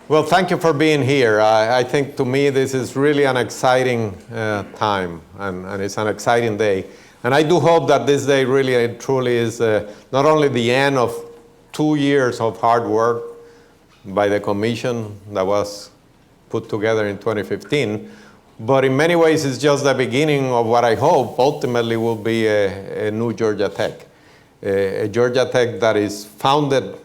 Well, thank you for being here. I think to me this is really an exciting time, and it's an exciting day. And I do hope that this day really and truly is not only the end of 2 years of hard work by the commission that was put together in 2015, but in many ways it's just the beginning of what I hope ultimately will be a new Georgia Tech. A Georgia Tech that is founded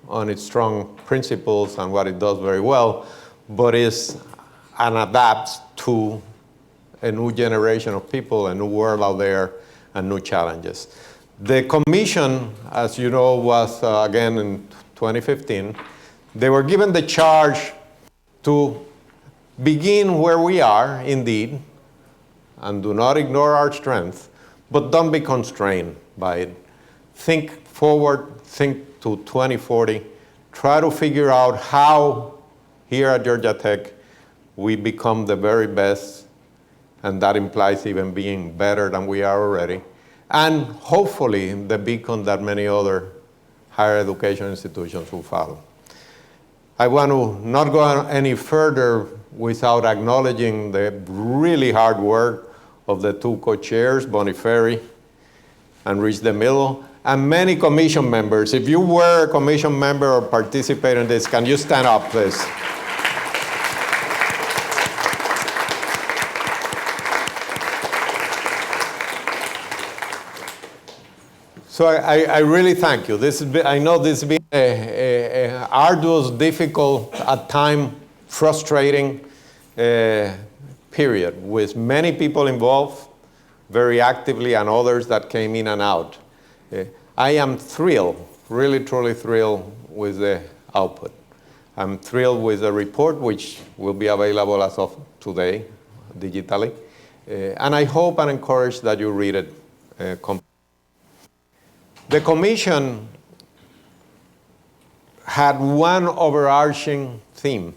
on its strong principles and what it does very well, but is and adapts to a new generation of people, a new world out there, and new challenges. The commission, as you know, was again in 2015. They were given the charge to begin where we are, indeed, and do not ignore our strength, but don't be constrained by it. Think forward, think to 2040, try to figure out how here at Georgia Tech we become the very best, and that implies even being better than we are already, and hopefully the beacon that many other higher education institutions will follow. I want to not go any further without acknowledging the really hard work of the two co-chairs, Bonnie Ferry and Rich DeMillo, and many commission members. If you were a commission member or participate in this, can you stand up, please? So I really thank you. I know this has been a arduous, difficult, at times frustrating period with many people involved very actively and others that came in and out. I am thrilled, really truly thrilled with the output. I'm thrilled with the report, which will be available as of today, digitally. And I hope and encourage that you read it. The commission had one overarching theme,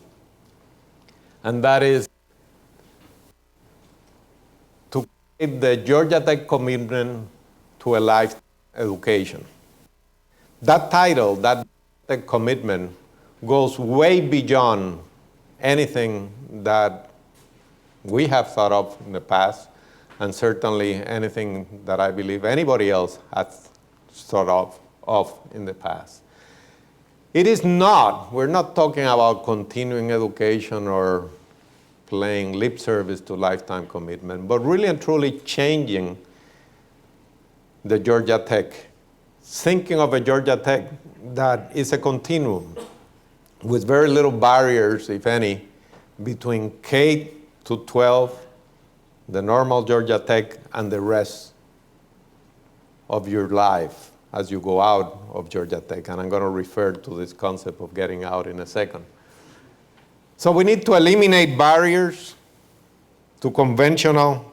and that is to create the Georgia Tech commitment to a lifetime education. That title, that commitment, goes way beyond anything that we have thought of in the past, and certainly anything that I believe anybody else has thought of in the past. It is not, we're not talking about continuing education or playing lip service to lifetime commitment, but really and truly changing the Georgia Tech, thinking of a Georgia Tech that is a continuum with very little barriers, if any, between K to 12, the normal Georgia Tech, and the rest of your life as you go out of Georgia Tech. And I'm going to refer to this concept of getting out in a second. So we need to eliminate barriers to conventional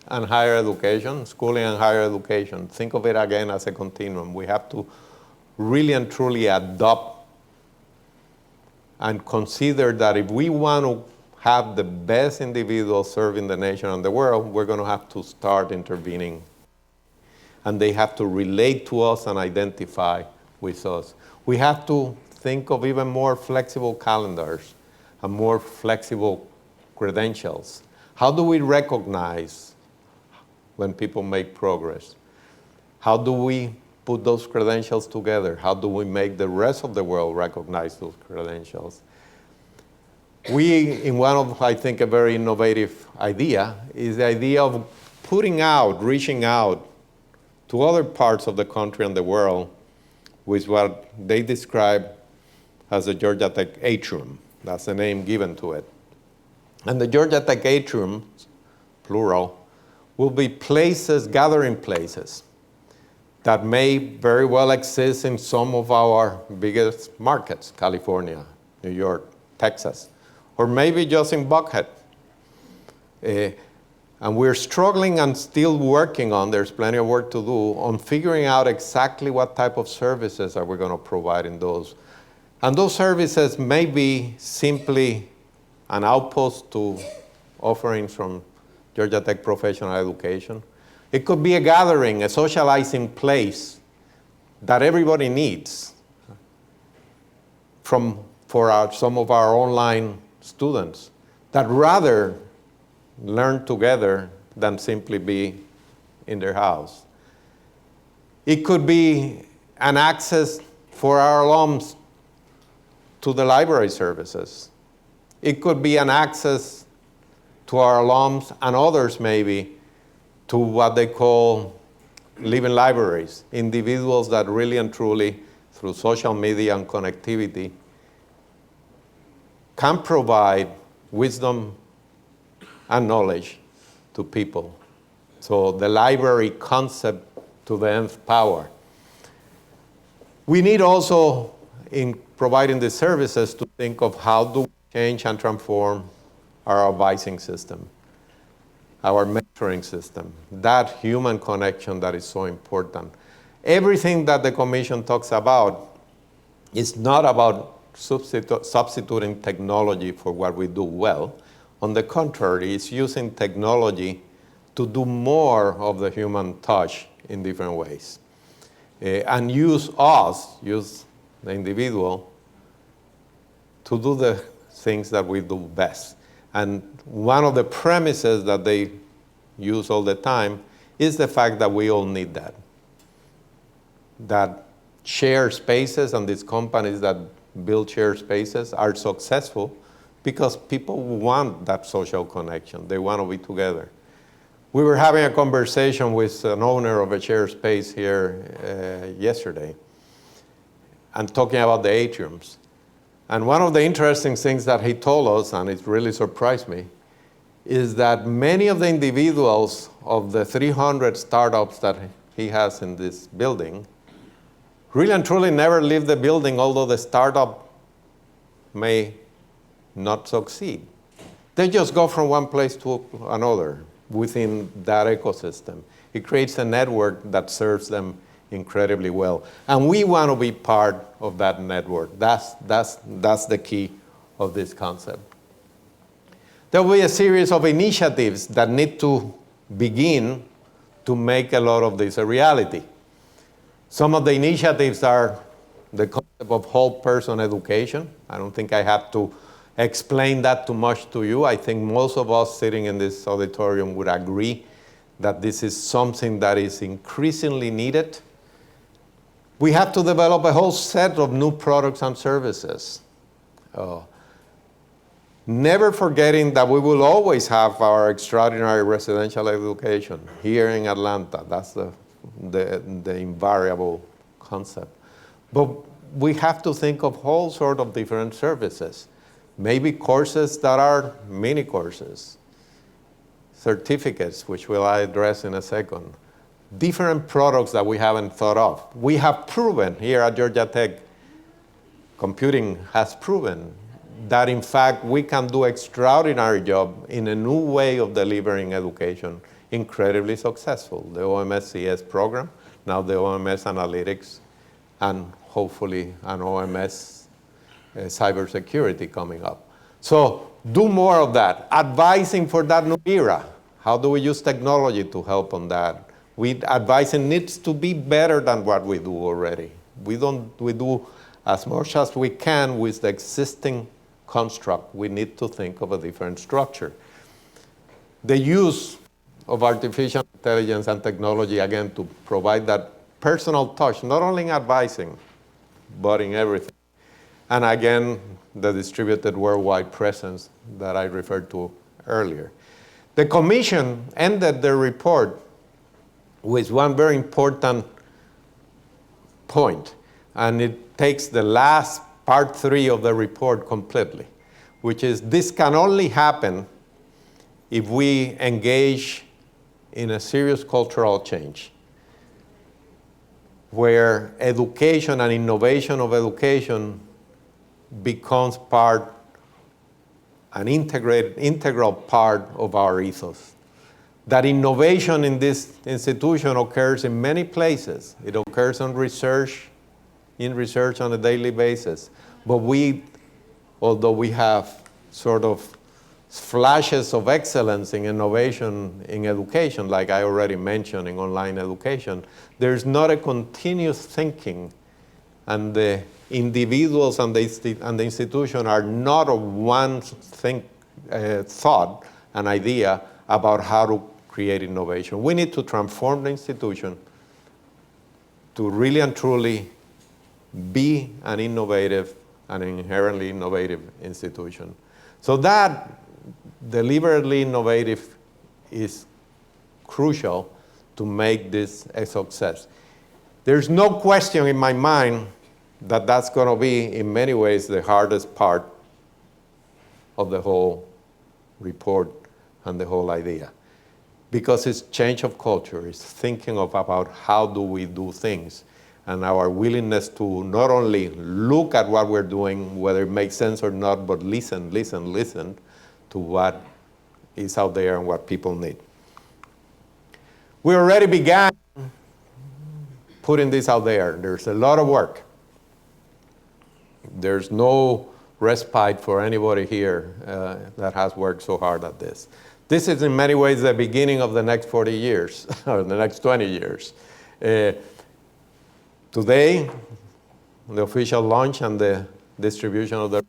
and higher education, schooling and higher education. Think of it again as a continuum. We have to really and truly adopt and consider that if we want to have the best individuals serving the nation and the world, we're going to have to start intervening. And they have to relate to us and identify with us. We have to think of even more flexible calendars and more flexible credentials. How do we recognize when people make progress? How do we put those credentials together? How do we make the rest of the world recognize those credentials? We, in one of, I think, a very innovative idea, is the idea of putting out, reaching out to other parts of the country and the world with what they describe as the Georgia Tech Atrium. That's the name given to it. And the Georgia Tech Atrium, plural, will be places, gathering places, that may very well exist in some of our biggest markets, California, New York, Texas, or maybe just in Buckhead. And we're struggling and still working on, there's plenty of work to do, on figuring out exactly what type of services are we going to provide in those. And those services may be simply an outpost to offerings from Georgia Tech professional education. It could be a gathering, a socializing place that everybody needs, from for some of our online students that rather learn together than simply be in their house. It could be an access for our alums to the library services. It could be an access to our alums and others maybe to what they call living libraries, individuals that really and truly, through social media and connectivity, can provide wisdom and knowledge to people. So the library concept to the nth power. We need also, in providing the services, to think of how do we change and transform our advising system, our mentoring system, that human connection that is so important. Everything that the Commission talks about is not about substituting technology for what we do well. On the contrary, it's using technology to do more of the human touch in different ways. And use the individual, to do the things that we do best. And one of the premises that they use all the time is the fact that we all need that. That shared spaces and these companies that build shared spaces are successful because people want that social connection. They want to be together. We were having a conversation with an owner of a shared space here yesterday and talking about the atriums. And one of the interesting things that he told us, and it really surprised me, is that many of the individuals of the 300 startups that he has in this building really and truly never leave the building, although the startup may not succeed. They just go from one place to another within that ecosystem. It creates a network that serves them incredibly well. And we want to be part of that network. That's the key of this concept. There will be a series of initiatives that need to begin to make a lot of this a reality. Some of the initiatives are the concept of whole person education. I don't think I have to explain that too much to you. I think most of us sitting in this auditorium would agree that this is something that is increasingly needed. We have to develop a whole set of new products and services. Never forgetting that we will always have our extraordinary residential education here in Atlanta. That's the invariable concept. But we have to think of whole sort of different services. Maybe courses that are mini courses, certificates, which will I address in a second, different products that we haven't thought of. We have proven here at Georgia Tech, computing has proven that in fact we can do extraordinary job in a new way of delivering education, incredibly successful. The OMS-CS program, now the OMS Analytics, and hopefully an OMS cybersecurity coming up. So do more of that. Advising for that new era. How do we use technology to help on that? Advising needs to be better than what we do already. We do as much as we can with the existing construct. We need to think of a different structure. The use of artificial intelligence and technology, again, to provide that personal touch, not only in advising, but in everything. And again, the distributed worldwide presence that I referred to earlier. The Commission ended their report with one very important point, and it takes the last part 3 of the report completely, which is this can only happen if we engage in a serious cultural change, where education and innovation of education becomes an integral part of our ethos. That innovation in this institution occurs in many places. It occurs in research on a daily basis. But although we have sort of flashes of excellence in innovation in education, like I already mentioned in online education, there's not a continuous thinking and the individuals and the institution are not of one thought, an idea about how to create innovation. We need to transform the institution to really and truly be an innovative, an inherently innovative institution. So that deliberately innovative is crucial to make this a success. There's no question in my mind that that's going to be, in many ways, the hardest part of the whole report and the whole idea. Because it's change of culture, it's thinking about how do we do things, and our willingness to not only look at what we're doing, whether it makes sense or not, but listen to what is out there and what people need. We already began putting this out there. There's a lot of work. There's no respite for anybody here that has worked so hard at this. This is in many ways the beginning of the next 40 years, or the next 20 years. Today, the official launch and the distribution of the...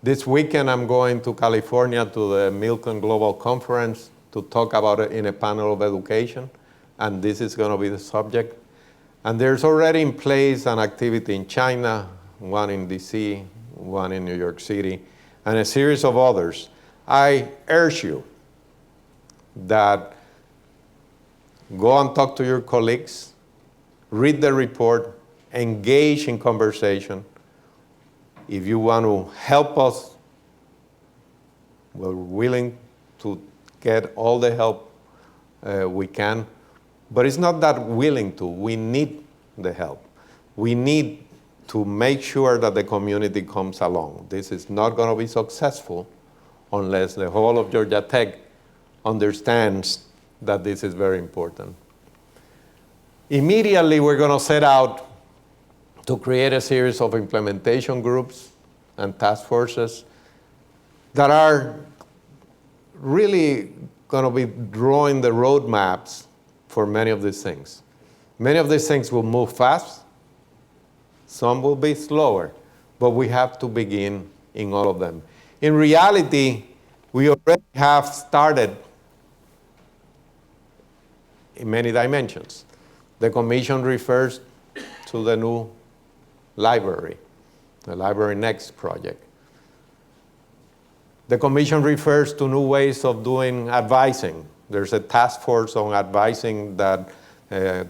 This weekend, I'm going to California to the Milken Global Conference to talk about it in a panel of education, and this is going to be the subject. And there's already in place an activity in China, one in DC, one in New York City, and a series of others. I urge you that go and talk to your colleagues, read the report, engage in conversation. If you want to help us, we're willing to get all the help we can. But it's not that willing to, we need the help. We need to make sure that the community comes along. This is not going to be successful unless the whole of Georgia Tech understands that this is very important. Immediately, we're going to set out to create a series of implementation groups and task forces that are really going to be drawing the roadmaps for many of these things. Many of these things will move fast. Some will be slower, but we have to begin in all of them. In reality, we already have started in many dimensions. The commission refers to the new library, the Library Next project. The commission refers to new ways of doing advising. There's a task force on advising that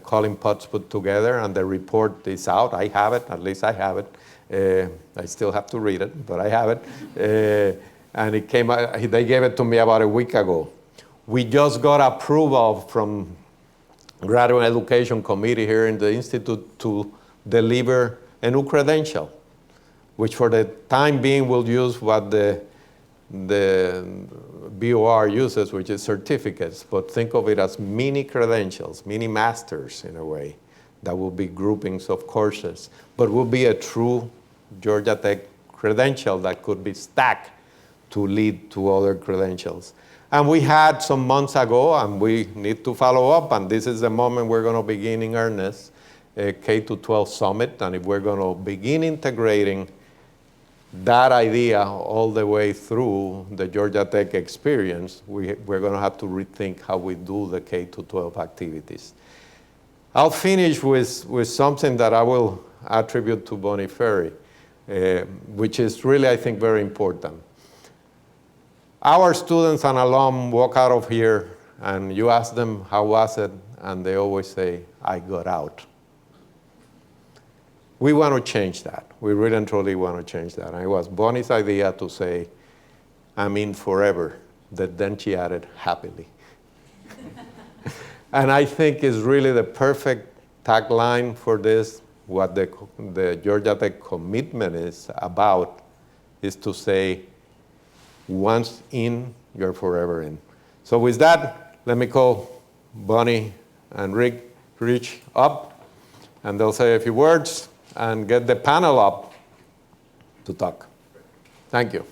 Colin Potts put together, and the report is out. I have it, at least I have it. I still have to read it, but I have it. And it came out, they gave it to me about a week ago. We just got approval from Graduate Education Committee here in the Institute to deliver a new credential, which for the time being will use what the BOR uses, which is certificates, but think of it as mini credentials, mini masters in a way, that will be groupings of courses, but will be a true Georgia Tech credential that could be stacked to lead to other credentials. And we had some months ago, and we need to follow up, and this is the moment we're going to begin in earnest, a K-12 summit, and if we're going to begin integrating that idea all the way through the Georgia Tech experience, we're going to have to rethink how we do the K-12 activities. I'll finish with something that I will attribute to Bonnie Ferry, which is really, I think, very important. Our students and alum walk out of here, and you ask them, how was it? And they always say, I got out. We want to change that. We really and truly want to change that. And it was Bonnie's idea to say, I'm in forever. Then she added, happily. And I think is really the perfect tagline for this. What the Georgia Tech commitment is about is to say, once in, you're forever in. So with that, let me call Bonnie and Rich up, and they'll say a few words and get the panel up to talk. Thank you.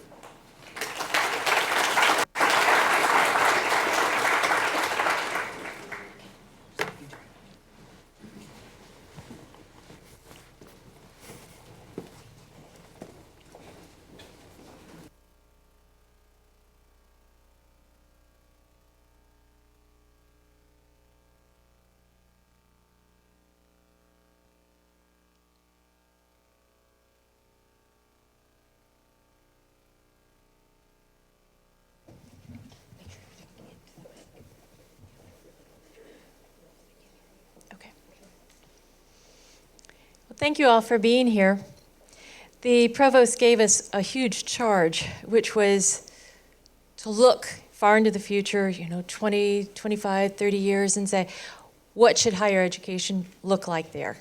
Thank you all for being here. The provost gave us a huge charge, which was to look far into the future, 20, 25, 30 years, and say, what should higher education look like there?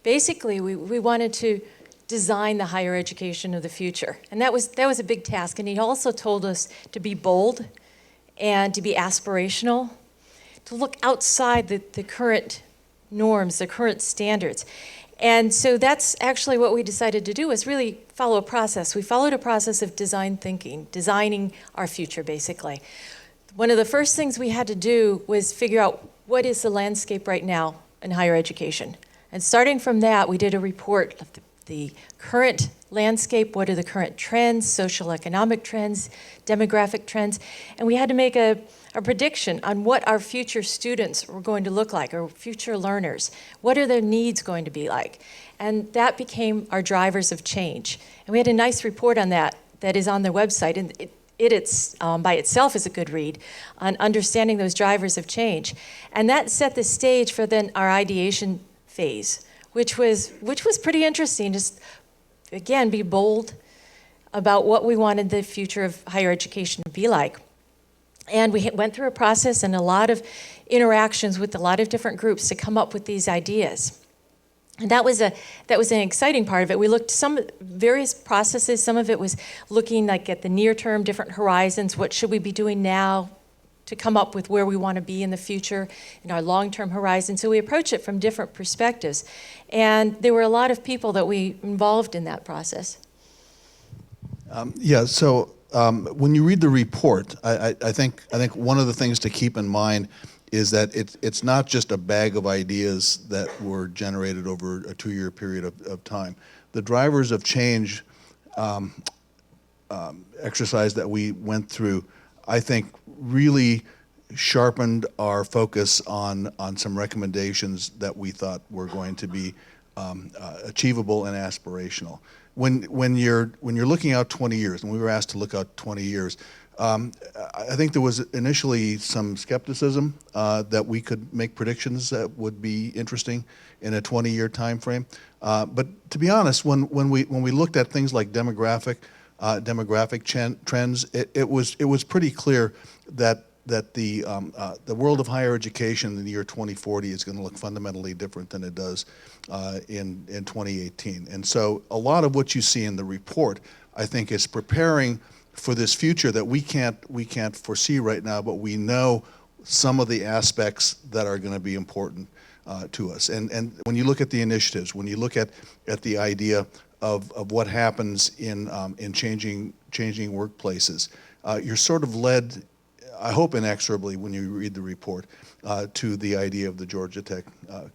Basically, we wanted to design the higher education of the future. And that was a big task. And he also told us to be bold and to be aspirational, to look outside the current norms, the current standards. And so that's actually what we decided to do, was really follow a process. We followed a process of design thinking, designing our future, basically. One of the first things we had to do was figure out what is the landscape right now in higher education. And starting from that, we did a report of the current landscape, what are the current trends, social economic trends, demographic trends, and we had to make a prediction on what our future students were going to look like, or future learners. What are their needs going to be like? And that became our drivers of change. And we had a nice report on that is on their website, and it's by itself is a good read on understanding those drivers of change. And that set the stage for then our ideation phase, which was pretty interesting. Just, again, be bold about what we wanted the future of higher education to be like. And we went through a process and a lot of interactions with a lot of different groups to come up with these ideas. And that was an exciting part of it. We looked some various processes. Some of it was looking like at the near term, different horizons. What should we be doing now to come up with where we want to be in the future in our long-term horizon? So we approach it from different perspectives. And there were a lot of people that we involved in that process. When you read the report, I think one of the things to keep in mind is that it's not just a bag of ideas that were generated over a 2-year period of time. The drivers of change exercise that we went through, I think, really sharpened our focus on some recommendations that we thought were going to be achievable and aspirational. When you're looking out 20 years, and we were asked to look out 20 years, I think there was initially some skepticism that we could make predictions that would be interesting in a 20-year time frame. But to be honest, when we looked at things like demographic trends, it was pretty clear that the world of higher education in the year 2040 is going to look fundamentally different than it does in 2018. And so a lot of what you see in the report, I think, is preparing for this future that we can't foresee right now, but we know some of the aspects that are going to be important to us. And when you look at the initiatives, when you look at the idea of what happens in changing workplaces, you're sort of led, I hope inexorably, when you read the report, to the idea of the Georgia Tech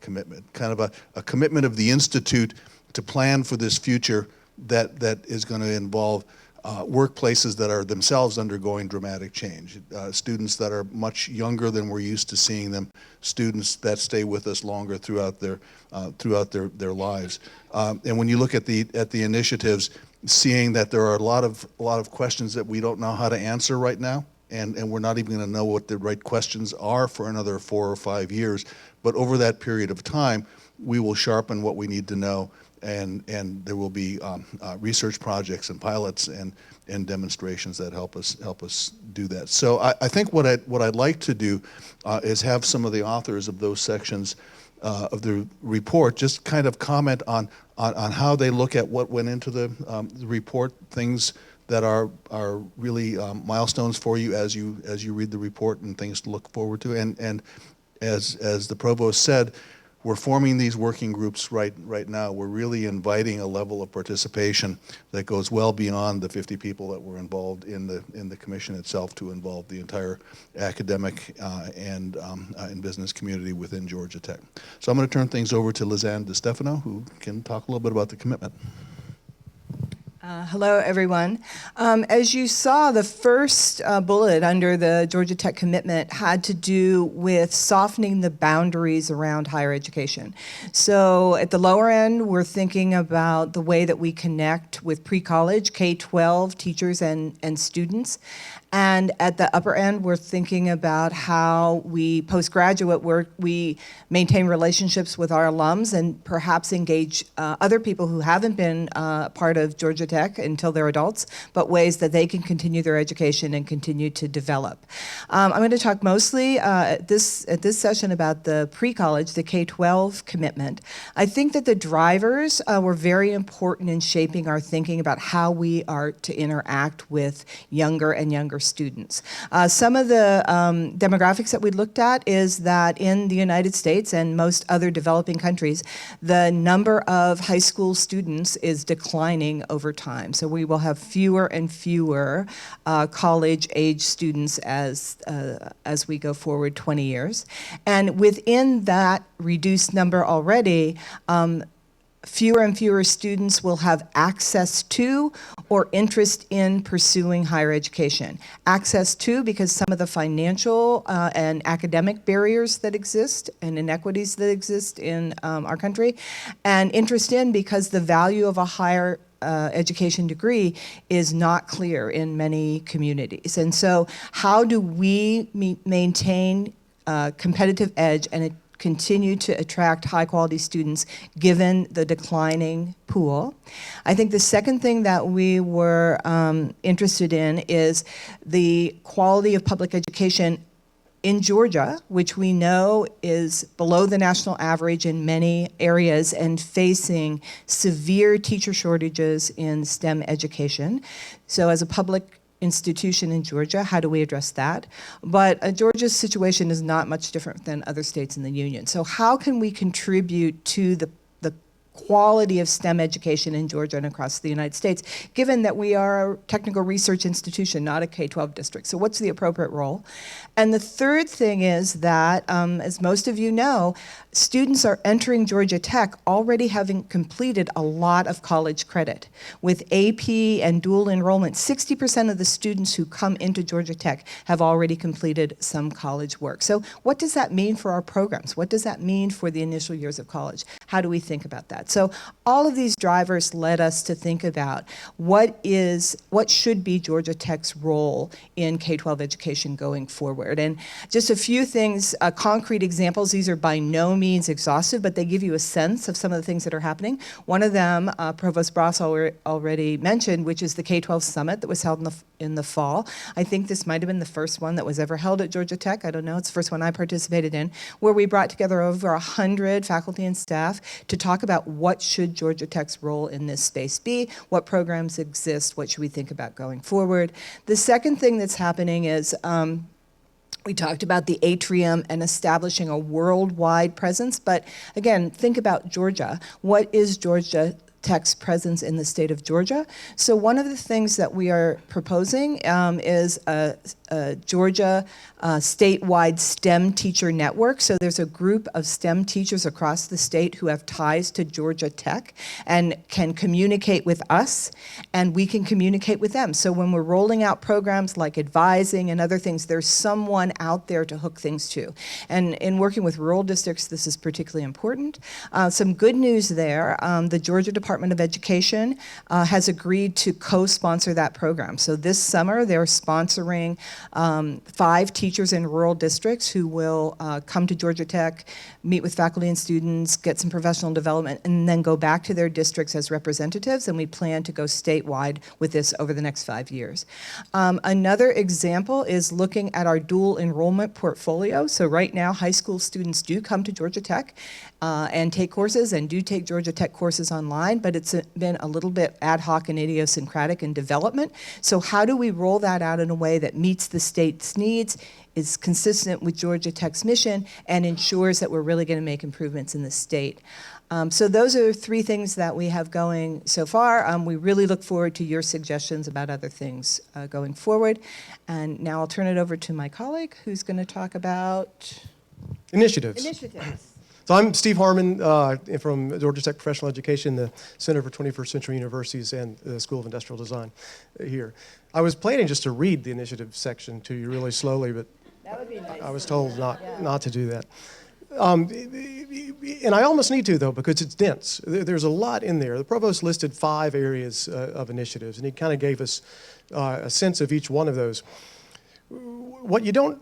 commitment, kind of a commitment of the Institute to plan for this future that is going to involve workplaces that are themselves undergoing dramatic change, students that are much younger than we're used to seeing them, students that stay with us longer throughout their lives. And when you look at the initiatives, seeing that there are a lot of questions that we don't know how to answer right now, and we're not even going to know what the right questions are for another 4 or 5 years. But over that period of time, we will sharpen what we need to know, and there will be research projects and pilots and demonstrations that help us do that. So I think what I'd like to do is have some of the authors of those sections of the report just kind of comment on how they look at what went into the report, things that are really milestones for you as you read the report, and things to look forward to. And as the provost said, we're forming these working groups right now. We're really inviting a level of participation that goes well beyond the 50 people that were involved in the commission itself, to involve the entire academic and business community within Georgia Tech. So I'm going to turn things over to Lizanne DeStefano, who can talk a little bit about the commitment. Hello, everyone. As you saw, the first bullet under the Georgia Tech commitment had to do with softening the boundaries around higher education. So at the lower end, we're thinking about the way that we connect with pre-college, K-12 teachers and students. And at the upper end, we're thinking about how we postgraduate work, we maintain relationships with our alums and perhaps engage other people who haven't been part of Georgia Tech until they're adults, but ways that they can continue their education and continue to develop. I'm going to talk mostly at this session about the pre-college, the K-12 commitment. I think that the drivers were very important in shaping our thinking about how we are to interact with younger and younger students. Some of the demographics that we looked at is that in the United States and most other developing countries, the number of high school students is declining over time. So we will have fewer and fewer college-age students as we go forward 20 years. And within that reduced number already, fewer and fewer students will have access to or interest in pursuing higher education. Access to because some of the financial and academic barriers that exist and inequities that exist in our country, and interest in because the value of a higher education degree is not clear in many communities. And so how do we maintain competitive edge and continue to attract high-quality students given the declining pool? I think the second thing that we were interested in is the quality of public education in Georgia, which we know is below the national average in many areas and facing severe teacher shortages in STEM education. So as a public institution in Georgia, how do we address that? But Georgia's situation is not much different than other states in the union. So how can we contribute to the quality of STEM education in Georgia and across the United States, given that we are a technical research institution, not a K-12 district? So what's the appropriate role? And the third thing is that, as most of you know, students are entering Georgia Tech already having completed a lot of college credit. With AP and dual enrollment, 60% of the students who come into Georgia Tech have already completed some college work. So what does that mean for our programs? What does that mean for the initial years of college? How do we think about that? So all of these drivers led us to think about what should be Georgia Tech's role in K-12 education going forward. And just a few things, concrete examples. These are by no means exhaustive, but they give you a sense of some of the things that are happening. One of them, Provost Rafael already mentioned, which is the K-12 Summit that was held in the fall. I think this might have been the first one that was ever held at Georgia Tech. I don't know. It's the first one I participated in, where we brought together over 100 faculty and staff to talk about what should Georgia Tech's role in this space be, what programs exist, what should we think about going forward. The second thing that's happening is we talked about the Atrium and establishing a worldwide presence, but again, think about Georgia. What is Georgia Tech's presence in the state of Georgia? So one of the things that we are proposing is a Georgia statewide STEM teacher network. So there's a group of STEM teachers across the state who have ties to Georgia Tech and can communicate with us, and we can communicate with them. So when we're rolling out programs like advising and other things, there's someone out there to hook things to. And in working with rural districts, this is particularly important. Some good news there, the Georgia Department of Education has agreed to co-sponsor that program. So this summer, they're sponsoring 5 teachers in rural districts who will come to Georgia Tech, meet with faculty and students, get some professional development, and then go back to their districts as representatives, and we plan to go statewide with this over the next 5 years. Another example is looking at our dual enrollment portfolio. So right now, high school students do come to Georgia Tech and take courses and do take Georgia Tech courses online, but it's been a little bit ad hoc and idiosyncratic in development. So how do we roll that out in a way that meets the state's needs, is consistent with Georgia Tech's mission, and ensures that we're really going to make improvements in the state? So those are 3 things that we have going so far. We really look forward to your suggestions about other things going forward. And now I'll turn it over to my colleague who's going to talk about initiatives. So I'm Steve Harmon from Georgia Tech Professional Education, the Center for 21st Century Universities and the School of Industrial Design here. I was planning just to read the initiative section to you really slowly, but That would be nice. I was told not to do that. And I almost need to, though, because it's dense. There's a lot in there. The provost listed 5 areas of initiatives, and he kind of gave us a sense of each one of those. What you don't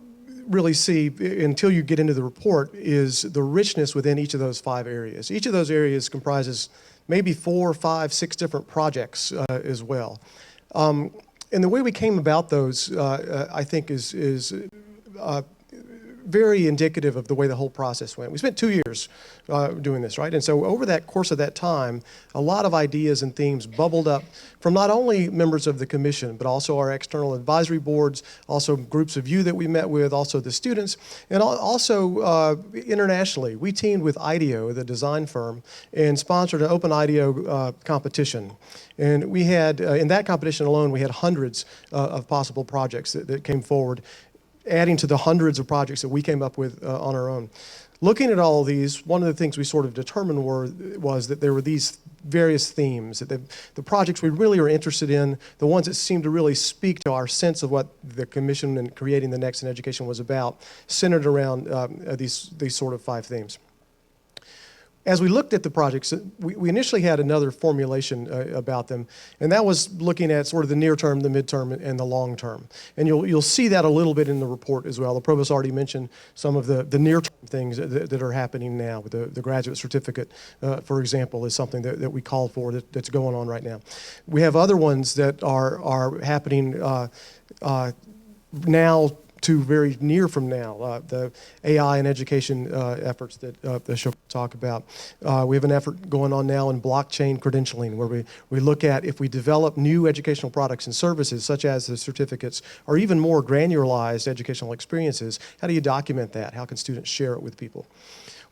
really see until you get into the report is the richness within each of those 5 areas. Each of those areas comprises maybe 4, 5, 6 different projects as well. And the way we came about those, I think, is very indicative of the way the whole process went. We spent 2 years doing this, right? And so over that course of that time, a lot of ideas and themes bubbled up from not only members of the commission, but also our external advisory boards, also groups of you that we met with, also the students, and also internationally. We teamed with IDEO, the design firm, and sponsored an open IDEO competition. And we had, in that competition alone, we had hundreds of possible projects that came forward, adding to the hundreds of projects that we came up with on our own. Looking at all of these, one of the things we sort of determined was that there were these various themes, that the projects we really are interested in, the ones that seem to really speak to our sense of what the commission and creating the next in education was about, centered around these sort of 5 themes. As we looked at the projects, we initially had another formulation about them, and that was looking at sort of the near term, the midterm, and the long term. And you'll see that a little bit in the report as well. The provost already mentioned some of the near term things that are happening now. With the graduate certificate, for example, is something that we called for that's going on right now. We have other ones that are happening now to very near from now, the AI and education efforts that she'll talk about. We have an effort going on now in blockchain credentialing, where we look at if we develop new educational products and services, such as the certificates, or even more granularized educational experiences, how do you document that? How can students share it with people?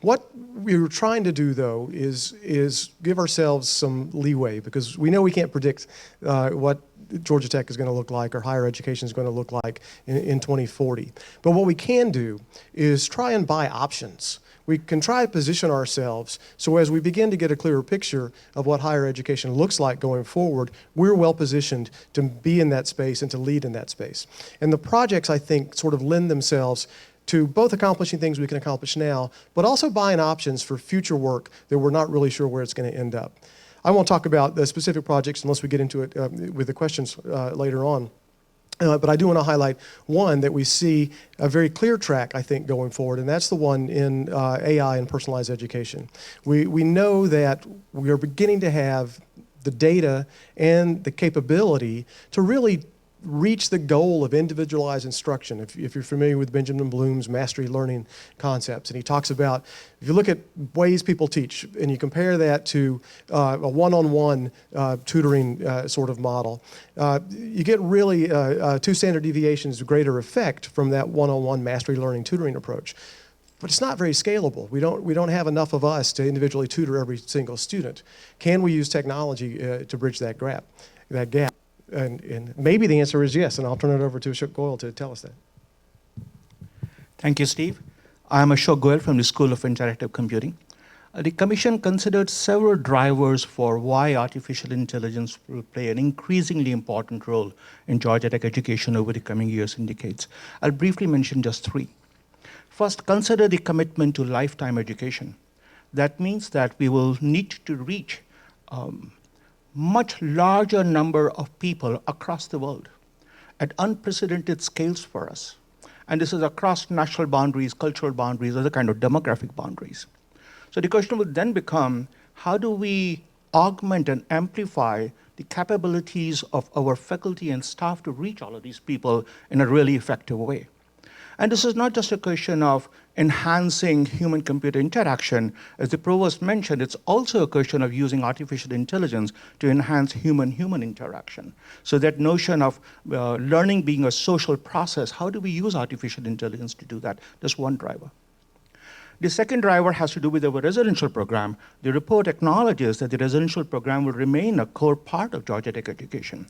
What we were trying to do, though, is give ourselves some leeway, because we know we can't predict what Georgia Tech is going to look like or higher education is going to look like in 2040. But what we can do is try and buy options. We can try to position ourselves so as we begin to get a clearer picture of what higher education looks like going forward, we're well positioned to be in that space and to lead in that space. And the projects, I think, sort of lend themselves to both accomplishing things we can accomplish now, but also buying options for future work that we're not really sure where it's going to end up. I won't talk about the specific projects unless we get into it with the questions later on. But I do want to highlight one that we see a very clear track, I think, going forward, and that's the one in AI and personalized education. We know that we are beginning to have the data and the capability to really reach the goal of individualized instruction. If you're familiar with Benjamin Bloom's mastery learning concepts, and he talks about, if you look at ways people teach and you compare that to a one-on-one tutoring sort of model, you get really 2 standard deviations of greater effect from that one-on-one mastery learning tutoring approach. But it's not very scalable. We don't have enough of us to individually tutor every single student. Can we use technology to bridge that gap? And maybe the answer is yes, and I'll turn it over to Ashok Goyal to tell us that. Thank you, Steve. I'm Ashok Goyal from the School of Interactive Computing. The Commission considered several drivers for why artificial intelligence will play an increasingly important role in Georgia Tech education over the coming years and decades. I'll briefly mention just 3. First, consider the commitment to lifetime education. That means that we will need to reach much larger number of people across the world at unprecedented scales for us. And this is across national boundaries, cultural boundaries, other kind of demographic boundaries. So the question would then become, how do we augment and amplify the capabilities of our faculty and staff to reach all of these people in a really effective way? And this is not just a question of enhancing human-computer interaction. As the provost mentioned, it's also a question of using artificial intelligence to enhance human-human interaction. So that notion of learning being a social process, how do we use artificial intelligence to do that? That's one driver. The second driver has to do with our residential program. The report acknowledges that the residential program will remain a core part of Georgia Tech education.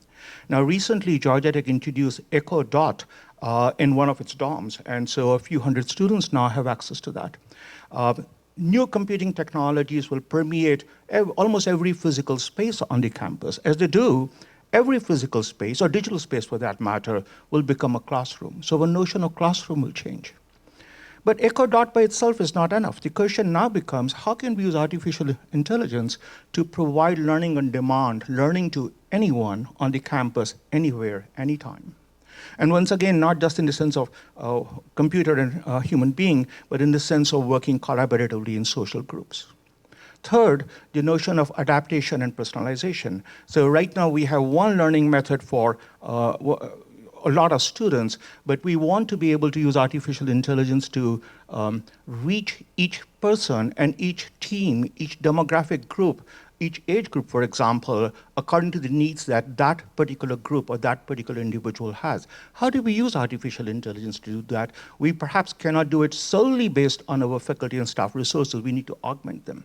Now, recently, Georgia Tech introduced Echo Dot in one of its dorms, and so a few hundred students now have access to that. new computing technologies will permeate almost every physical space on the campus. As they do, every physical space, or digital space for that matter, will become a classroom. So the notion of classroom will change. But EchoDot by itself is not enough. The question now becomes, how can we use artificial intelligence to provide learning on demand, learning to anyone on the campus, anywhere, anytime? And once again, not just in the sense of computer and human being, but in the sense of working collaboratively in social groups. Third, the notion of adaptation and personalization. So right now we have one learning method for a lot of students, but we want to be able to use artificial intelligence to reach each person and each team, each demographic group, each age group, for example, according to the needs that that particular group or that particular individual has. How do we use artificial intelligence to do that? We perhaps cannot do it solely based on our faculty and staff resources. We need to augment them.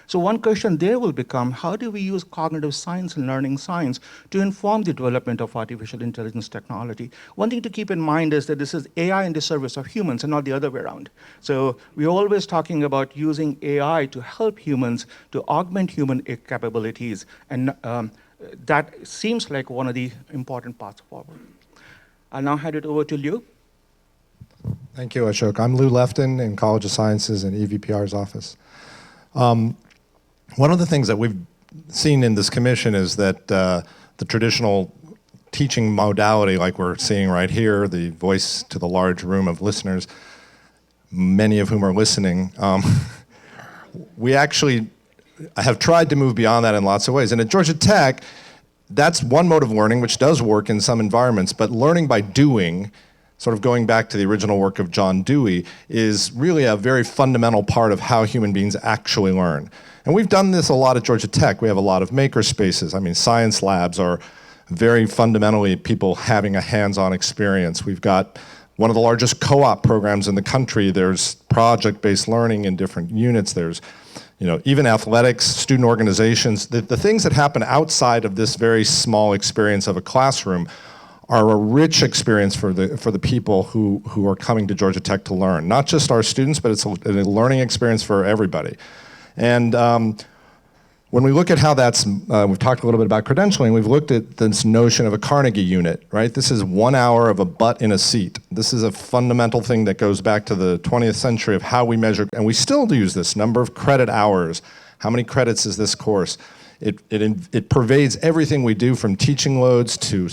So one question there will become, how do we use cognitive science and learning science to inform the development of artificial intelligence technology? One thing to keep in mind is that this is AI in the service of humans and not the other way around. So we're always talking about using AI to help humans, to augment human capabilities, and that seems like one of the important paths forward. I'll now hand it over to Liu. Thank you, Ashok. I'm Lou Lefton in College of Sciences in EVPR's office. One of the things that we've seen in this commission is that the traditional teaching modality, like we're seeing right here, the voice to the large room of listeners, many of whom are listening, we actually have tried to move beyond that in lots of ways. And at Georgia Tech, that's one mode of learning which does work in some environments, but learning by doing, sort of going back to the original work of John Dewey, is really a very fundamental part of how human beings actually learn. And we've done this a lot at Georgia Tech. We have a lot of maker spaces. I mean, science labs are very fundamentally people having a hands-on experience. We've got one of the largest co-op programs in the country. There's project-based learning in different units. There's, even athletics, student organizations. The things that happen outside of this very small experience of a classroom are a rich experience for the people who are coming to Georgia Tech to learn. Not just our students, but it's a learning experience for everybody. And when we look at how that's, we've talked a little bit about credentialing, we've looked at this notion of a Carnegie unit, right? This is 1 hour of a butt in a seat. This is a fundamental thing that goes back to the 20th century of how we measure, and we still use this, number of credit hours. How many credits is this course? It pervades everything we do, from teaching loads to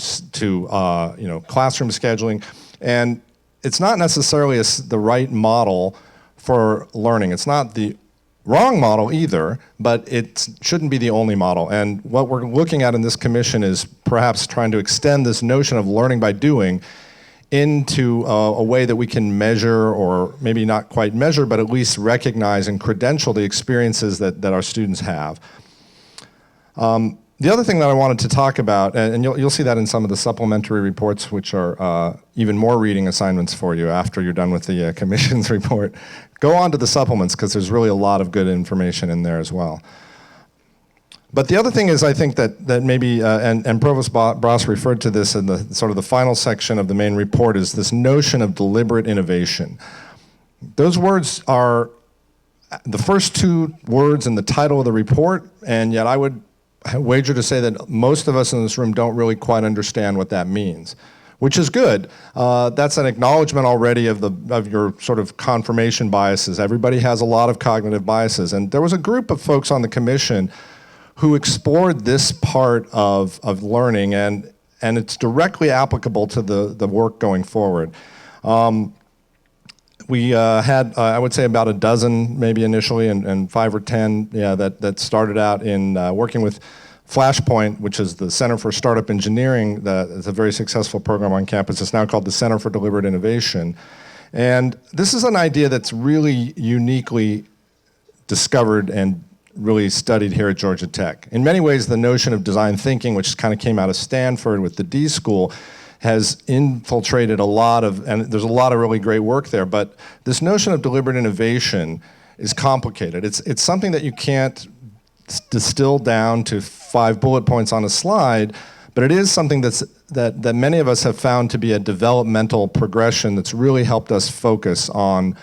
classroom scheduling, and it's not necessarily the right model for learning. It's not the wrong model either, but it shouldn't be the only model. And what we're looking at in this commission is perhaps trying to extend this notion of learning by doing into a way that we can measure, or maybe not quite measure, but at least recognize and credential the experiences that our students have. The other thing that I wanted to talk about, and you'll see that in some of the supplementary reports, which are even more reading assignments for you after you're done with the commission's report. Go on to the supplements, because there's really a lot of good information in there as well. But the other thing is, I think that maybe, and Provost Bross referred to this in the sort of the final section of the main report, is this notion of deliberate innovation. Those words are the first two words in the title of the report, and yet I would wager to say that most of us in this room don't really quite understand what that means, which is good. That's an acknowledgement already of your sort of confirmation biases. Everybody has a lot of cognitive biases, and there was a group of folks on the commission who explored this part of learning, and it's directly applicable to the work going forward. We had, I would say, about a dozen maybe initially, and 5 or 10 that started out in working with Flashpoint, which is the Center for Startup Engineering. It's a very successful program on campus. It's now called the Center for Deliberate Innovation. And this is an idea that's really uniquely discovered and really studied here at Georgia Tech. In many ways, the notion of design thinking, which kind of came out of Stanford with the D School, has infiltrated a lot of, and there's a lot of really great work there, but this notion of deliberate innovation is complicated. It's something that you can't distill down to 5 bullet points on a slide, but it is something that many of us have found to be a developmental progression that's really helped us focus on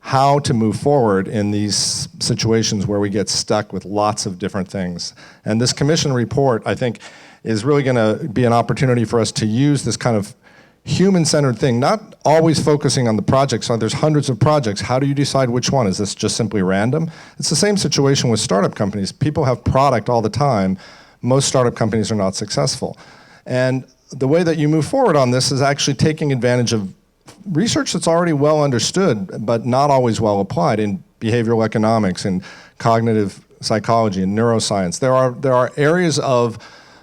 how to move forward in these situations where we get stuck with lots of different things. And this commission report, I think, is really going to be an opportunity for us to use this kind of human-centered thing, not always focusing on the project. So there's hundreds of projects. How do you decide which one? Is this just simply random? It's the same situation with startup companies. People have product all the time. Most startup companies are not successful. And the way that you move forward on this is actually taking advantage of research that's already well understood, but not always well applied in behavioral economics and cognitive psychology and neuroscience. There are areas of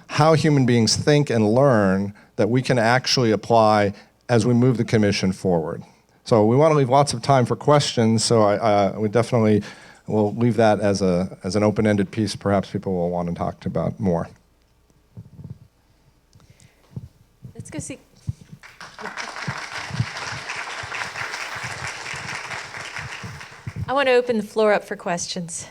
how human beings think and learn that we can actually apply as we move the commission forward. So we want to leave lots of time for questions, so we definitely will leave that as an open-ended piece. Perhaps people will want to talk about more. Let's go see. I want to open the floor up for questions.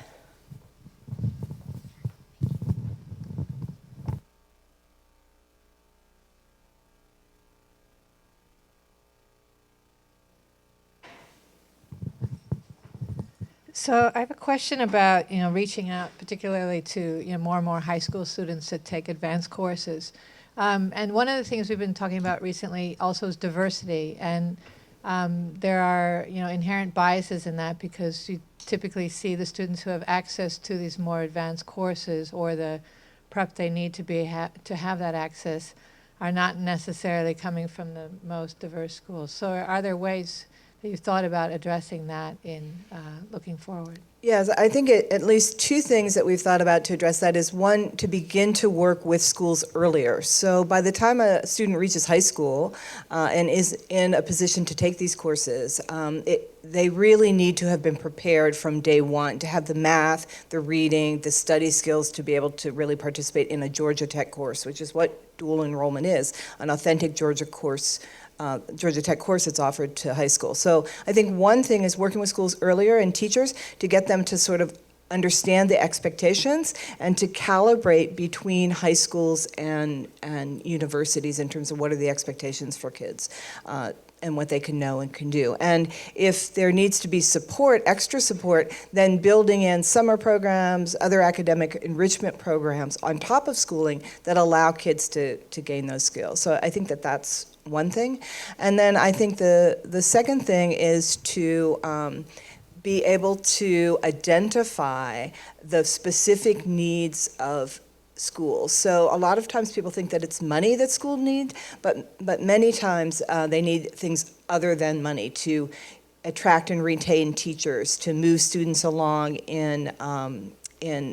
So I have a question about, reaching out particularly to, more and more high school students that take advanced courses. And one of the things we've been talking about recently also is diversity. And there are, inherent biases in that, because you typically see the students who have access to these more advanced courses or the prep they need to have that access are not necessarily coming from the most diverse schools. So are there ways that you've thought about addressing that in looking forward? Yes, I think at least two things that we've thought about to address that is, one, to begin to work with schools earlier. So by the time a student reaches high school and is in a position to take these courses, they really need to have been prepared from day one to have the math, the reading, the study skills to be able to really participate in a Georgia Tech course, which is what dual enrollment is, an authentic Georgia Tech course that's offered to high school. So I think one thing is working with schools earlier and teachers to get them to sort of understand the expectations and to calibrate between high schools and universities in terms of what are the expectations for kids and what they can know and can do. And if there needs to be support, extra support, then building in summer programs, other academic enrichment programs on top of schooling that allow kids to gain those skills. So I think that's one thing. And then I think the second thing is to be able to identify the specific needs of schools. So a lot of times people think that it's money that schools need, but many times they need things other than money to attract and retain teachers, to move students along in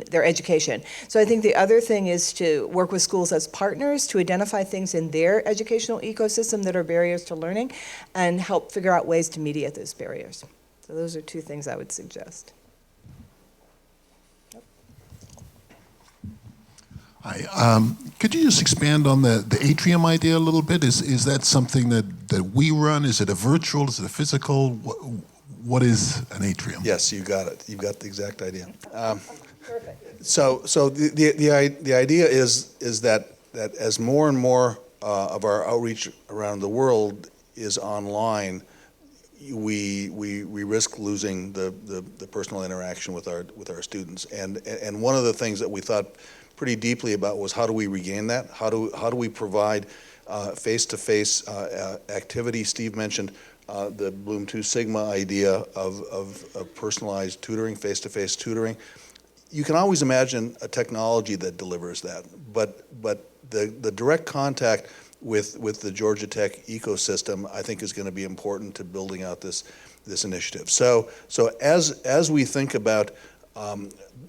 their education. So I think the other thing is to work with schools as partners to identify things in their educational ecosystem that are barriers to learning and help figure out ways to mediate those barriers. So those are two things I would suggest. Hi. Could you just expand on the Atrium idea a little bit? Is that something that we run? Is it a virtual? Is it a physical? What is an Atrium? Yes, you got it. You've got the exact idea. So the idea is that as more and more of our outreach around the world is online, we risk losing the personal interaction with our students. And one of the things that we thought pretty deeply about was, how do we regain that? How do we provide face-to-face activity? Steve mentioned the Bloom 2 Sigma idea of personalized tutoring, face-to-face tutoring. You can always imagine a technology that delivers that, but the direct contact with the Georgia Tech ecosystem, I think, is going to be important to building out this initiative. So as we think about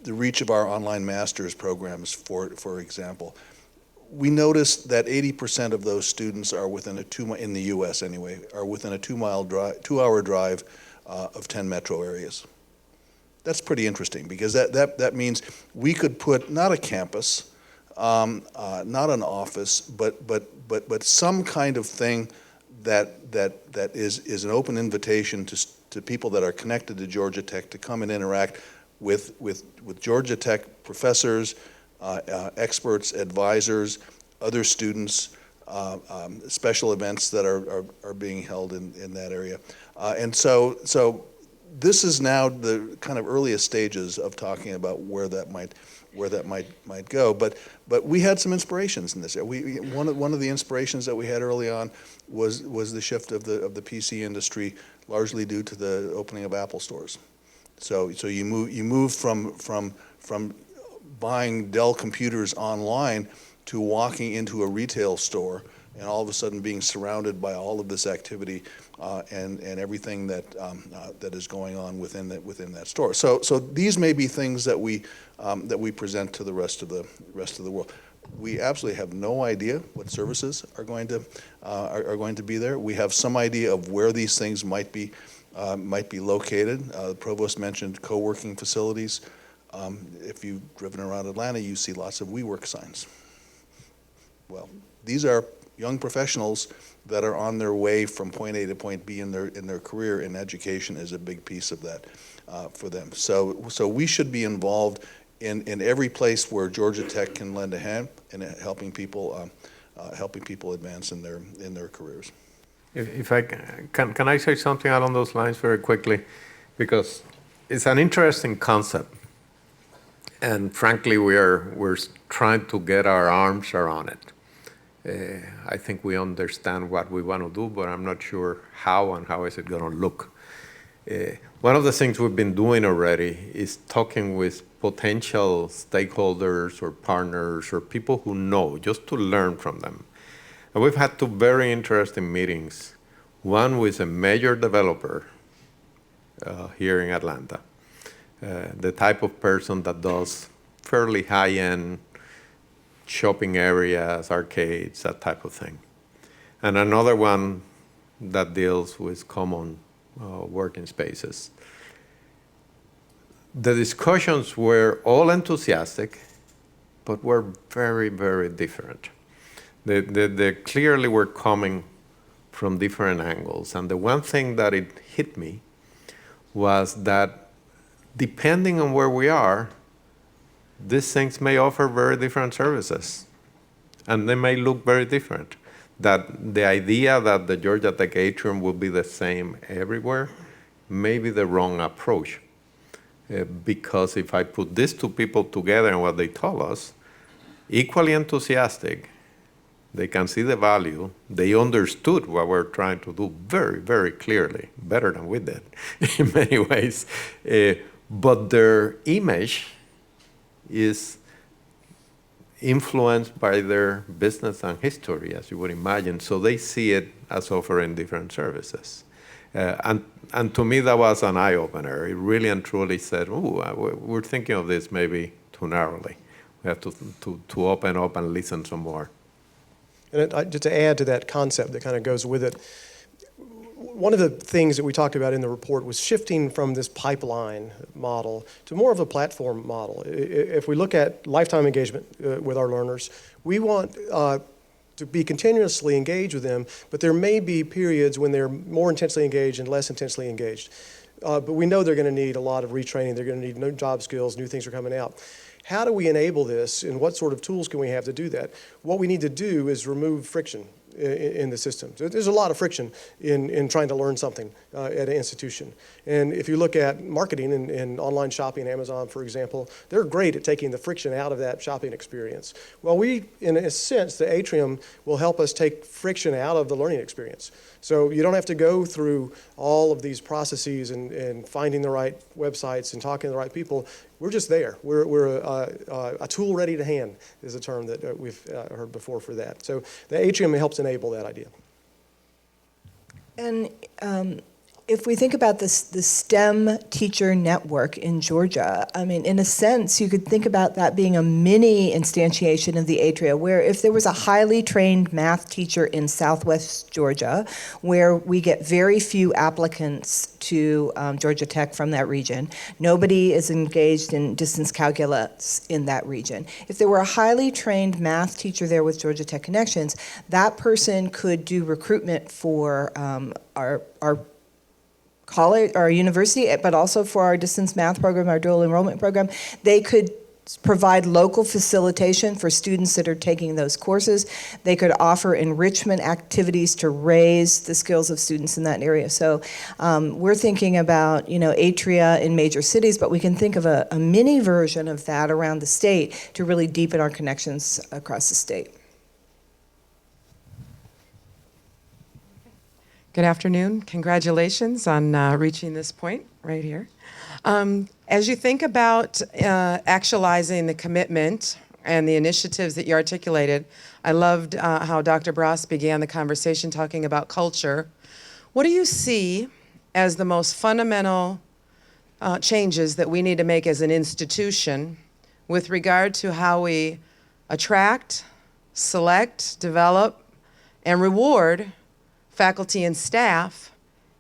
the reach of our online master's programs, for example, we noticed that 80% of those students are within in the U.S. anyway, are within a 2-hour drive of 10 metro areas. That's pretty interesting, because that means we could put not a campus, not an office, but some kind of thing that is an open invitation to people that are connected to Georgia Tech to come and interact with Georgia Tech professors, experts, advisors, other students, special events that are being held in that area. And so this is now the kind of earliest stages of talking about where that might go. But we had some inspirations in this area. One of the inspirations that we had early on was the shift of the PC industry, largely due to the opening of Apple stores. So you move from buying Dell computers online to walking into a retail store and all of a sudden being surrounded by all of this activity and everything that is going on within that store. So these may be things that we present to the rest of the world. We absolutely have no idea what services are going to be there. We have some idea of where these things might be located. The provost mentioned co-working facilities. If you've driven around Atlanta, you see lots of WeWork signs. Well, these are young professionals that are on their way from point A to point B in their career, and education is a big piece of that for them. So we should be involved in every place where Georgia Tech can lend a hand in helping people advance in their careers. If I can I say something along those lines very quickly, because it's an interesting concept, and frankly we're trying to get our arms around it. I think we understand what we want to do, but I'm not sure how and how is it going to look. One of the things we've been doing already is talking with potential stakeholders or partners or people who know, just to learn from them. And we've had two very interesting meetings, one with a major developer here in Atlanta, the type of person that does fairly high-end shopping areas, arcades, that type of thing. And another one that deals with common working spaces. The discussions were all enthusiastic, but were very, very different. They clearly were coming from different angles. And the one thing that it hit me was that depending on where we are, these things may offer very different services, and they may look very different. That the idea that the Georgia Tech Atrium will be the same everywhere may be the wrong approach. Because if I put these two people together and what they told us, equally enthusiastic, they can see the value, they understood what we're trying to do very, very clearly, better than we did in many ways. But their image is influenced by their business and history, as you would imagine. So they see it as offering different services. And to me, that was an eye-opener. It really and truly said, oh, we're thinking of this maybe too narrowly. We have to open up and listen some more. And just to add to that concept that kind of goes with it, one of the things that we talked about in the report was shifting from this pipeline model to more of a platform model. If we look at lifetime engagement with our learners, we want to be continuously engaged with them, but there may be periods when they're more intensely engaged and less intensely engaged. But we know they're going to need a lot of retraining. They're going to need new job skills, new things are coming out. How do we enable this, and what sort of tools can we have to do that? What we need to do is remove friction in the system. So there's a lot of friction in trying to learn something at an institution. And if you look at marketing and online shopping, Amazon, for example, they're great at taking the friction out of that shopping experience. Well, in a sense, the Atrium will help us take friction out of the learning experience. So you don't have to go through all of these processes and finding the right websites and talking to the right people. We're just there. We're a tool ready to hand is a term that we've heard before for that. So the Atrium helps enable that idea. And if we think about the STEM teacher network in Georgia, I mean, in a sense, you could think about that being a mini instantiation of the Atria, where if there was a highly trained math teacher in Southwest Georgia, where we get very few applicants to Georgia Tech from that region, nobody is engaged in distance calculus in that region. If there were a highly trained math teacher there with Georgia Tech connections, that person could do recruitment for our college, our university, but also for our distance math program, our dual enrollment program. They could provide local facilitation for students that are taking those courses. They could offer enrichment activities to raise the skills of students in that area. So we're thinking about, Atria in major cities, but we can think of a mini version of that around the state to really deepen our connections across the state. Good afternoon. Congratulations on reaching this point right here. As you think about actualizing the commitment and the initiatives that you articulated, I loved how Dr. Bross began the conversation talking about culture. What do you see as the most fundamental changes that we need to make as an institution with regard to how we attract, select, develop, and reward faculty and staff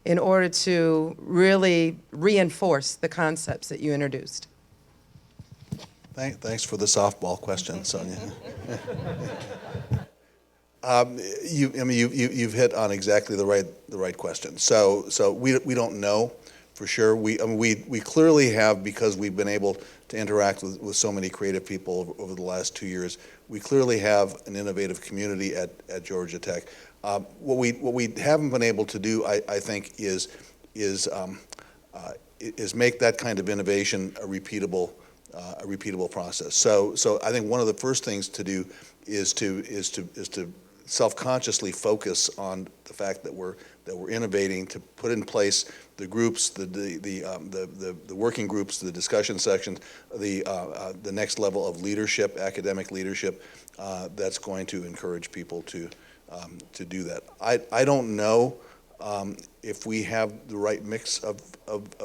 in order to really reinforce the concepts that you introduced? Thanks for the softball question, Sonia. You've hit on exactly the right question. So we don't know for sure. We clearly have, because we've been able to interact with so many creative people over the last 2 years. We clearly have an innovative community at Georgia Tech. What we haven't been able to do, I think, is make that kind of innovation a repeatable process. So I think one of the first things to do is to self-consciously focus on the fact that we're innovating, to put in place the groups, the working groups, the discussion sections, the next level of leadership, academic leadership, that's going to encourage people to do that. I don't know if we have the right mix of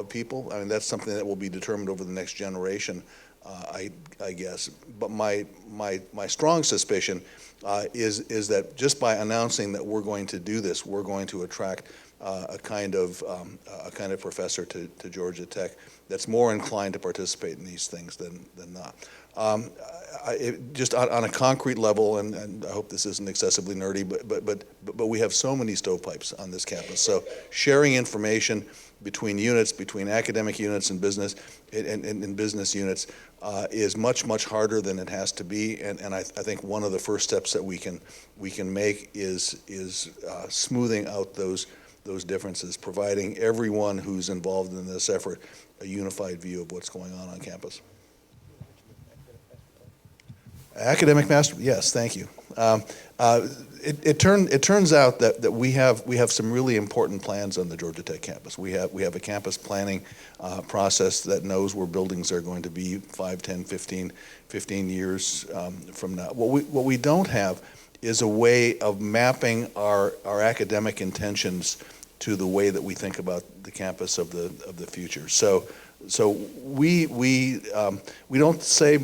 people. I mean, that's something that will be determined over the next generation, I guess. But my strong suspicion is that just by announcing that we're going to do this, we're going to attract a kind of professor to Georgia Tech that's more inclined to participate in these things than not. Just on a concrete level, and I hope this isn't excessively nerdy, but we have so many stovepipes on this campus. So sharing information between units, between academic units and business units, is much harder than it has to be. And I think one of the first steps that we can make is smoothing out those differences, providing everyone who's involved in this effort a unified view of what's going on campus. Academic master, yes, thank you. It turns out that we have some really important plans on the Georgia Tech campus. We have a campus planning process that knows where buildings are going to be 5, 10, 15 years from now. What we don't have is a way of mapping our academic intentions to the way that we think about the campus of the future. So we don't say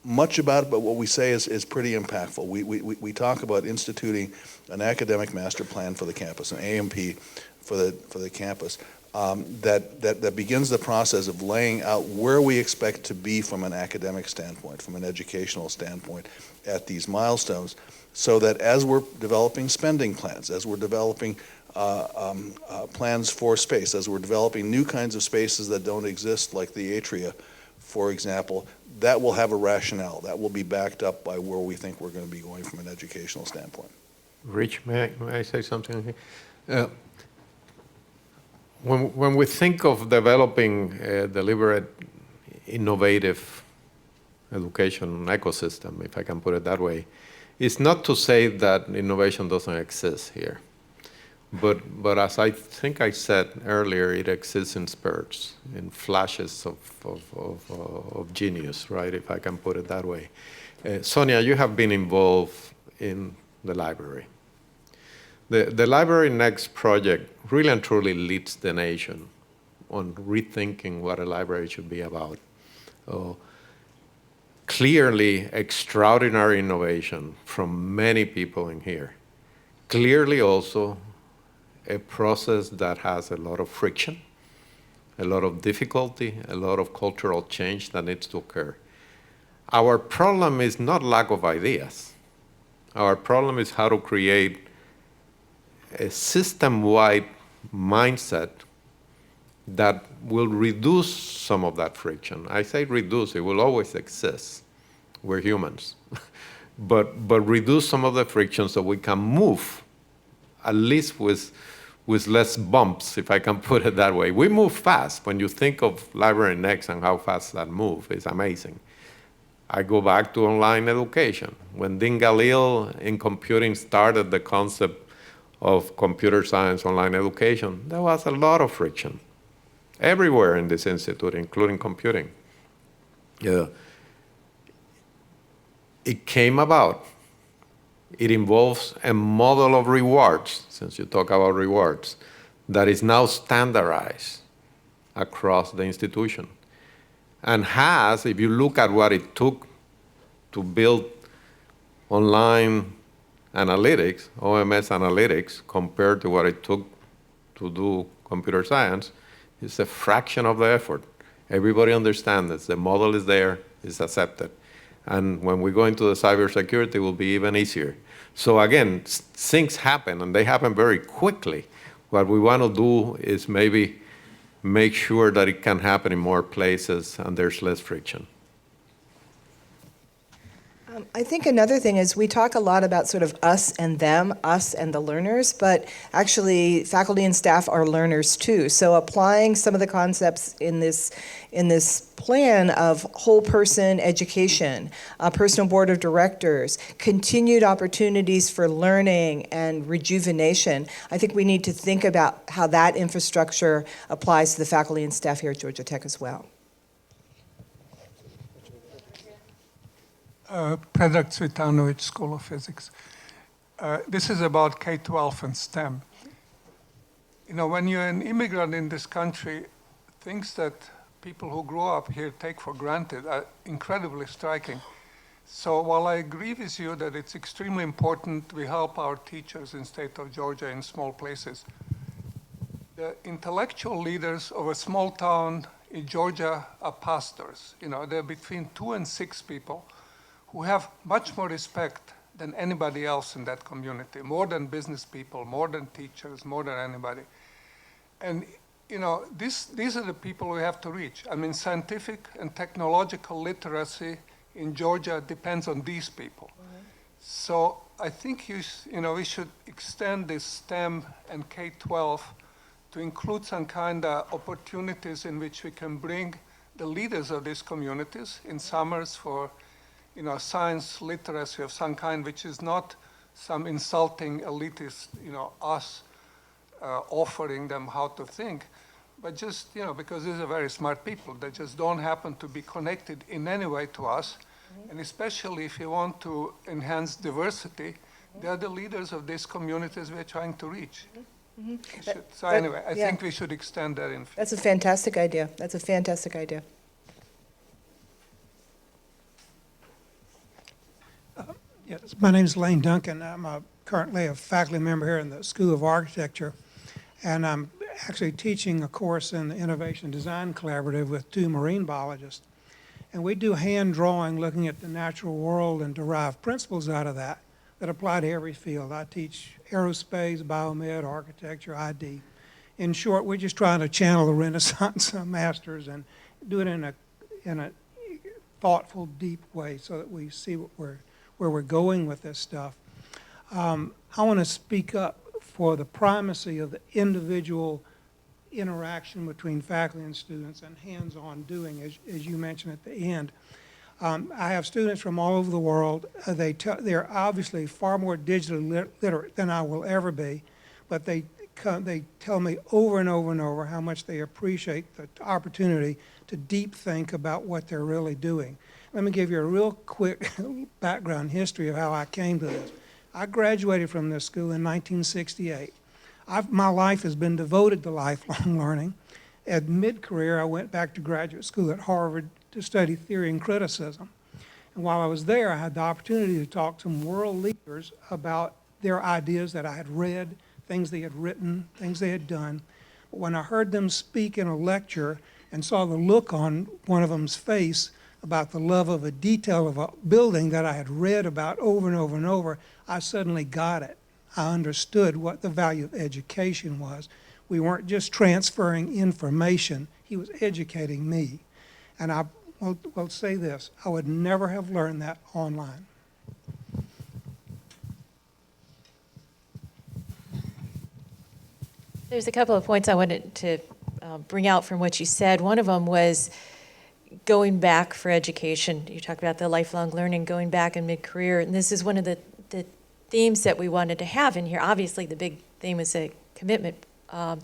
much about it, but what we say is pretty impactful. We talk about instituting an academic master plan for the campus, an AMP for the campus, that begins the process of laying out where we expect to be from an academic standpoint, from an educational standpoint, at these milestones, so that as we're developing spending plans, as we're developing plans for space, as we're developing new kinds of spaces that don't exist, like the Atria, for example, that will have a rationale. That will be backed up by where we think we're going to be going from an educational standpoint. Rich, may I say something? When we think of developing a deliberate, innovative education ecosystem, if I can put it that way, it's not to say that innovation doesn't exist here. But as I think I said earlier, it exists in spurts, in flashes of genius, right, if I can put it that way. Sonia, you have been involved in the library. The Library Next project really and truly leads the nation on rethinking what a library should be about. Clearly, extraordinary innovation from many people in here. Clearly also a process that has a lot of friction, a lot of difficulty, a lot of cultural change that needs to occur. Our problem is not lack of ideas. Our problem is how to create a system-wide mindset that will reduce some of that friction. I say reduce, it will always exist, We're humans. but reduce some of the friction so we can move, at least with less bumps, if I can put it that way. We move fast. When you think of Library Next and how fast that move, it's amazing. I go back to online education. When Dean Galil in computing started the concept of computer science online education, there was a lot of friction everywhere in this institute, including computing. It came about. It involves a model of rewards, since you talk about rewards, that is now standardized across the institution. And has, if you look at what it took to build online analytics, OMS analytics, compared to what it took to do computer science, it's a fraction of the effort. Everybody understands this. The model is there, it's accepted. And when we go into the cybersecurity, it will be even easier. So again, things happen, and they happen very quickly. What we want to do is maybe make sure that it can happen in more places and there's less friction. I think another thing is we talk a lot about sort of us and them, us and the learners, but actually faculty and staff are learners too. So applying some of the concepts in this plan of whole person education, personal board of directors, continued opportunities for learning and rejuvenation, I think we need to think about how that infrastructure applies to the faculty and staff here at Georgia Tech as well. Predrag Cvitanovic, School of Physics. This is about K-12 and STEM. You know, when you're an immigrant in this country, things that people who grow up here take for granted are incredibly striking. So while I agree with you that it's extremely important we help our teachers in state of Georgia in small places, the intellectual leaders of a small town in Georgia are pastors. You know, they're between 2 and 6 people who have much more respect than anybody else in that community, more than business people, more than teachers, more than anybody. And you know, these are the people we have to reach. I mean, scientific and technological literacy in Georgia depends on these people. Mm-hmm. So I think we should extend this STEM and K-12 to include some kind of opportunities in which we can bring the leaders of these communities in summers for science literacy of some kind, which is not some insulting elitist, us offering them how to think, but just, because these are very smart people that just don't happen to be connected in any way to us. Mm-hmm. And especially if you want to enhance diversity, mm-hmm. they are the leaders of these communities we're trying to reach. Mm-hmm. I think we should extend that in. That's a fantastic idea. That's a fantastic idea. Yes, my name is Lane Duncan. I'm currently a faculty member here in the School of Architecture, and I'm actually teaching a course in the Innovation Design Collaborative with 2 marine biologists. And we do hand drawing, looking at the natural world and derive principles out of that apply to every field. I teach aerospace, biomed, architecture, ID. In short, we're just trying to channel the Renaissance masters and do it in a thoughtful, deep way so that we see where we're going with this stuff. I want to speak up for the primacy of the individual interaction between faculty and students and hands-on doing, as you mentioned at the end. I have students from all over the world. They're obviously far more digitally literate than I will ever be, but they tell me over and over and over how much they appreciate the opportunity to deep think about what they're really doing. Let me give you a real quick background history of how I came to this. I graduated from this school in 1968. My life has been devoted to lifelong learning. At mid-career, I went back to graduate school at Harvard to study theory and criticism. And while I was there, I had the opportunity to talk to some world leaders about their ideas that I had read, things they had written, things they had done. But when I heard them speak in a lecture and saw the look on one of them's face about the love of a detail of a building that I had read about over and over and over, I suddenly got it. I understood what the value of education was. We weren't just transferring information, he was educating me. And I will say this: I would never have learned that online. There's a couple of points I wanted to bring out from what you said. One of them was going back for education. You talked about the lifelong learning, going back in mid-career, and this is one of the themes that we wanted to have in here. Obviously, the big theme is a commitment, but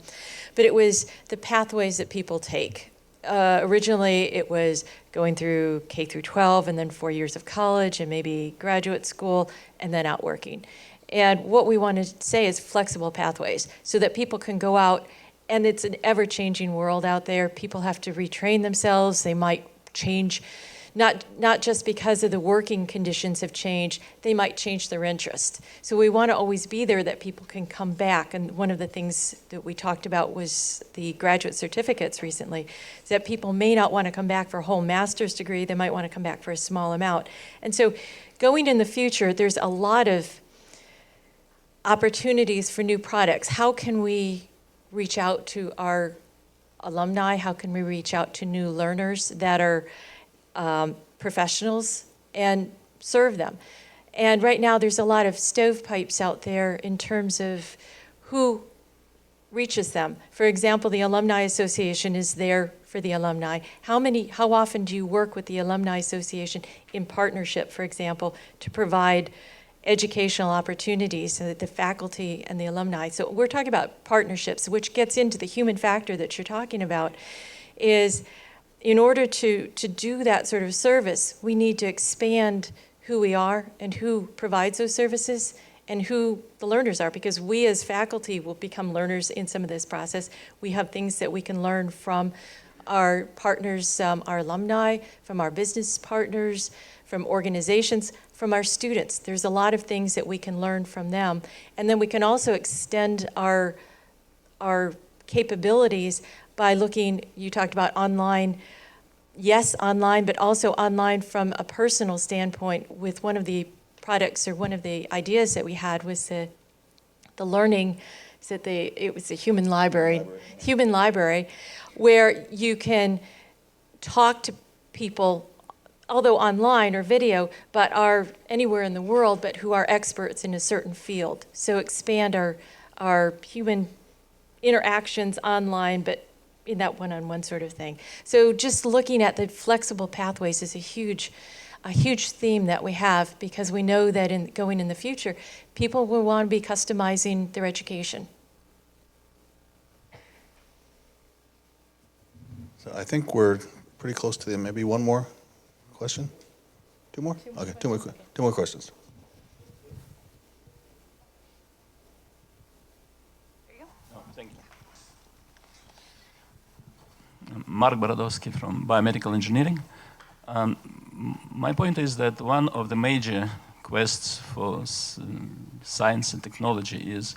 it was the pathways that people take. Originally, it was going through K through 12 and then 4 years of college and maybe graduate school and then out working. And what we want to say is flexible pathways so that people can go out, and it's an ever-changing world out there. People have to retrain themselves. They might change, not just because of the working conditions have changed, they might change their interest. So we want to always be there that people can come back. And one of the things that we talked about was the graduate certificates recently, that people may not want to come back for a whole master's degree. They might want to come back for a small amount. And so going in the future, there's a lot of opportunities for new products. How can we reach out to our alumni? How can we reach out to new learners that are professionals and serve them? And right now there's a lot of stovepipes out there in terms of who reaches them. For example, the Alumni Association is there for the alumni. How often do you work with the Alumni Association in partnership, for example, to provide educational opportunities so that the faculty and the alumni, so we're talking about partnerships, which gets into the human factor that you're talking about, is in order to do that sort of service, we need to expand who we are and who provides those services and who the learners are, because we as faculty will become learners in some of this process. We have things that we can learn from our partners, our alumni, from our business partners, from organizations, from our students. There's a lot of things that we can learn from them. And then we can also extend our capabilities by looking, you talked about online, yes, online, but also online from a personal standpoint. With one of the products or one of the ideas that we had was the learning, it was a human library, where you can talk to people, although online or video, but are anywhere in the world, but who are experts in a certain field. So expand our human interactions online, but in that one-on-one sort of thing. So just looking at the flexible pathways is a huge theme that we have, because we know that going in the future, people will want to be customizing their education. So I think we're pretty close to the end. Maybe one more question? Two more? Okay, two more questions. Thank you. Mark Borodowski from Biomedical Engineering. My point is that one of the major quests for science and technology is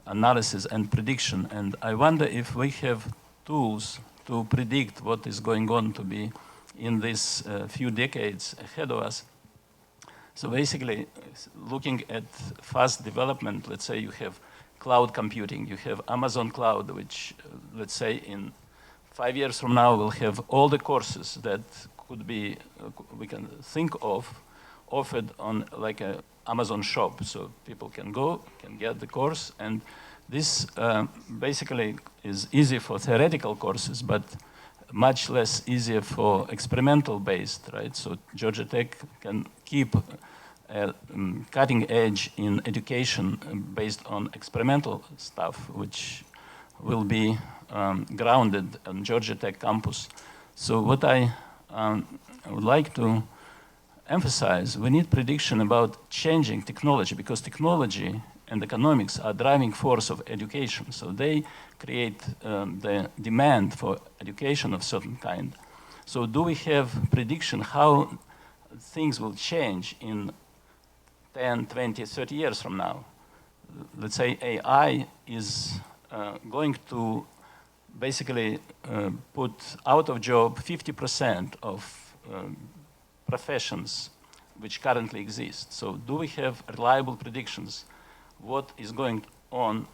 analysis and prediction. And I wonder if we have tools to predict what is going on to be in these few decades ahead of us. So basically, looking at fast development, let's say you have cloud computing, you have Amazon Cloud, which, let's say in 5 years from now, will have all the courses that could be, we can think of, offered on like a Amazon shop. So people can go, can get the course, and this basically is easy for theoretical courses, but much less easier for experimental based, right? So Georgia Tech can keep cutting edge in education based on experimental stuff, which will be grounded on Georgia Tech campus. So what I would like to emphasize, we need prediction about changing technology, because technology and economics are driving force of education. So they create the demand for education of certain kind. So do we have prediction how things will change in 10, 20, 30 years from now? Let's say AI is going to basically put out of job 50% of professions which currently exist. So do we have reliable predictions what is going on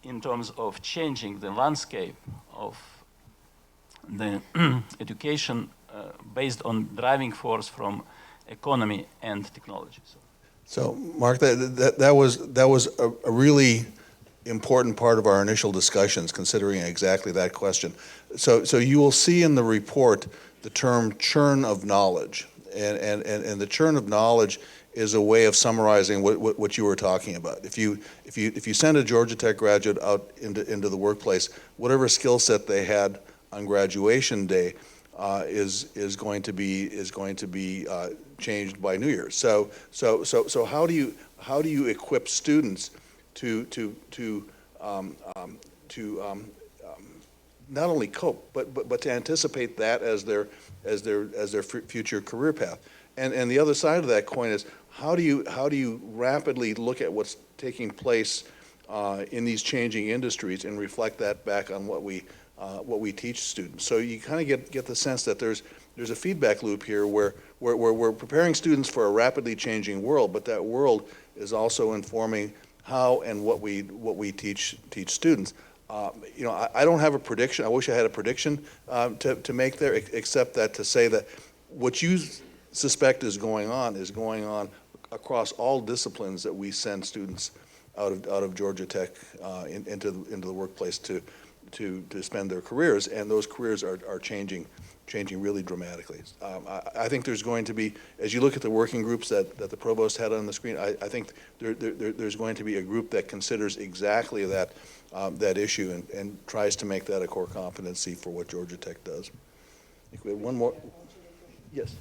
in terms of changing the landscape of the education based on driving force from economy and technology. So, Mark, that was a really important part of our initial discussions, considering exactly that question. So you will see in the report the term churn of knowledge, and the churn of knowledge is a way of summarizing what you were talking about. If you send a Georgia Tech graduate out into the workplace, whatever skill set they had on graduation day is going to be changed by New Year's. So how do you equip students to not only cope but to anticipate that as their future career path? And the other side of that coin is how do you rapidly look at what's taking place in these changing industries and reflect that back on what we teach students? So you kind of get the sense that there's a feedback loop here where we're preparing students for a rapidly changing world, but that world is also informing how and what we teach students. I don't have a prediction. I wish I had a prediction to make there, except that to say that what you suspect is going on across all disciplines that we send students out of Georgia Tech into the workplace to spend their careers, and those careers are changing really dramatically. I think there's going to be, as you look at the working groups that the provost had on the screen, I think there's going to be a group that considers exactly that issue and tries to make that a core competency for what Georgia Tech does. I think we have one more. Yes.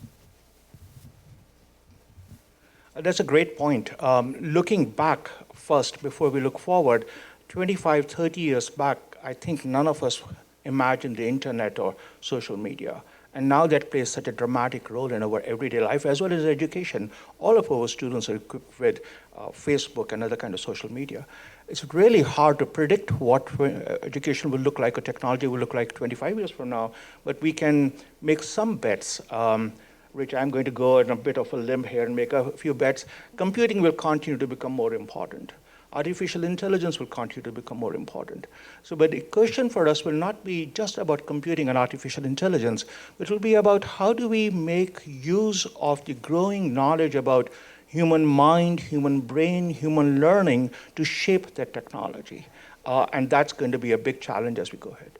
That's a great point. Looking back first, before we look forward, 25, 30 years back, I think none of us imagined the internet or social media. And now that plays such a dramatic role in our everyday life as well as education. All of our students are equipped with Facebook and other kind of social media. It's really hard to predict what education will look like or technology will look like 25 years from now, but we can make some bets. Rich, I'm going to go on a bit of a limb here and make a few bets. Computing will continue to become more important. Artificial intelligence will continue to become more important. So, but the question for us will not be just about computing and artificial intelligence. It will be about how do we make use of the growing knowledge about human mind, human brain, human learning to shape that technology. And that's going to be a big challenge as we go ahead.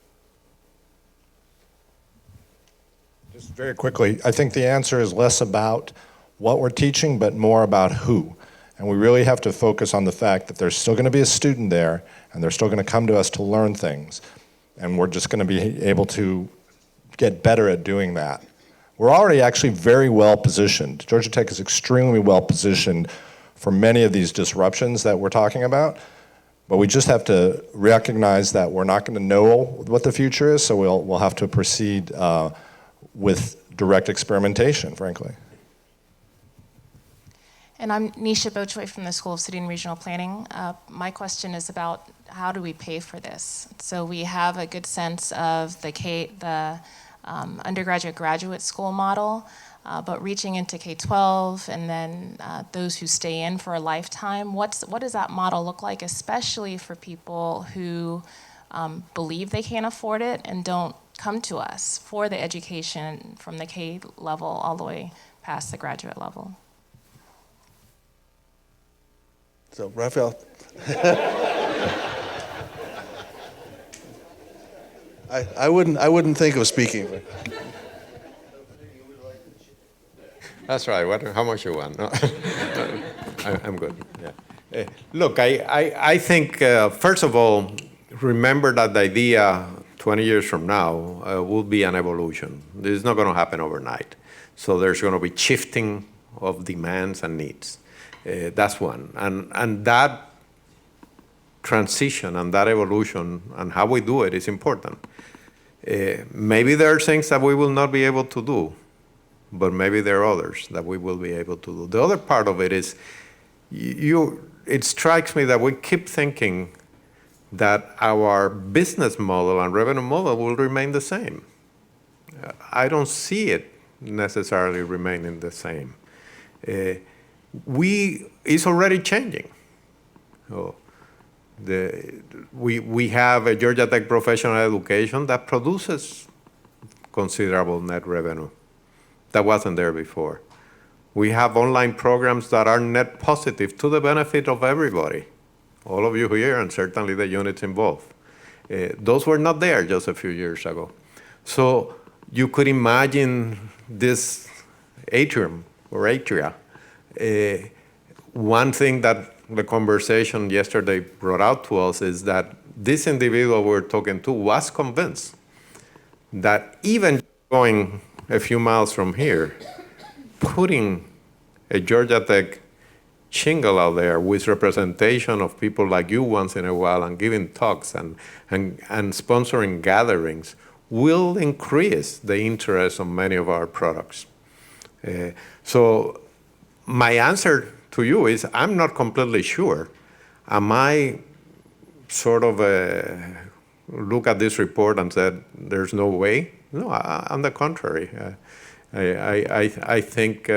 Just very quickly, I think the answer is less about what we're teaching, but more about who. And we really have to focus on the fact that there's still going to be a student there, and they're still going to come to us to learn things. And we're just going to be able to get better at doing that. We're already actually very well positioned. Georgia Tech is extremely well positioned for many of these disruptions that we're talking about. But we just have to recognize that we're not going to know what the future is, so we'll have to proceed with direct experimentation, frankly. And I'm Nisha Bochoy from the School of City and Regional Planning. My question is about how do we pay for this? So we have a good sense of the undergraduate graduate school model, but reaching into K-12 and then those who stay in for a lifetime, what does that model look like, especially for people who believe they can't afford it and don't come to us for the education from the K level all the way past the graduate level? So, Rafael. I wouldn't think of speaking. That's right. How much you want? No. I'm good. Yeah. Look, I think first of all, remember that the idea 20 years from now will be an evolution. This is not going to happen overnight. So there's going to be shifting of demands and needs. That's one. And that transition and that evolution and how we do it is important. Maybe there are things that we will not be able to do, but maybe there are others that we will be able to do. The other part of it is, it strikes me that we keep thinking that our business model and revenue model will remain the same. I don't see it necessarily remaining the same. It's already changing. So we have a Georgia Tech professional education that produces considerable net revenue that wasn't there before. We have online programs that are net positive to the benefit of everybody, all of you here and certainly the units involved. Those were not there just a few years ago. So you could imagine this Atrium or Atria. One thing that the conversation yesterday brought out to us is that this individual we're talking to was convinced that even going a few miles from here, putting a Georgia Tech shingle out there with representation of people like you once in a while and giving talks and sponsoring gatherings will increase the interest on many of our products. So my answer to you is I'm not completely sure. Am I sort of look at this report and said there's no way? No, on the contrary. I think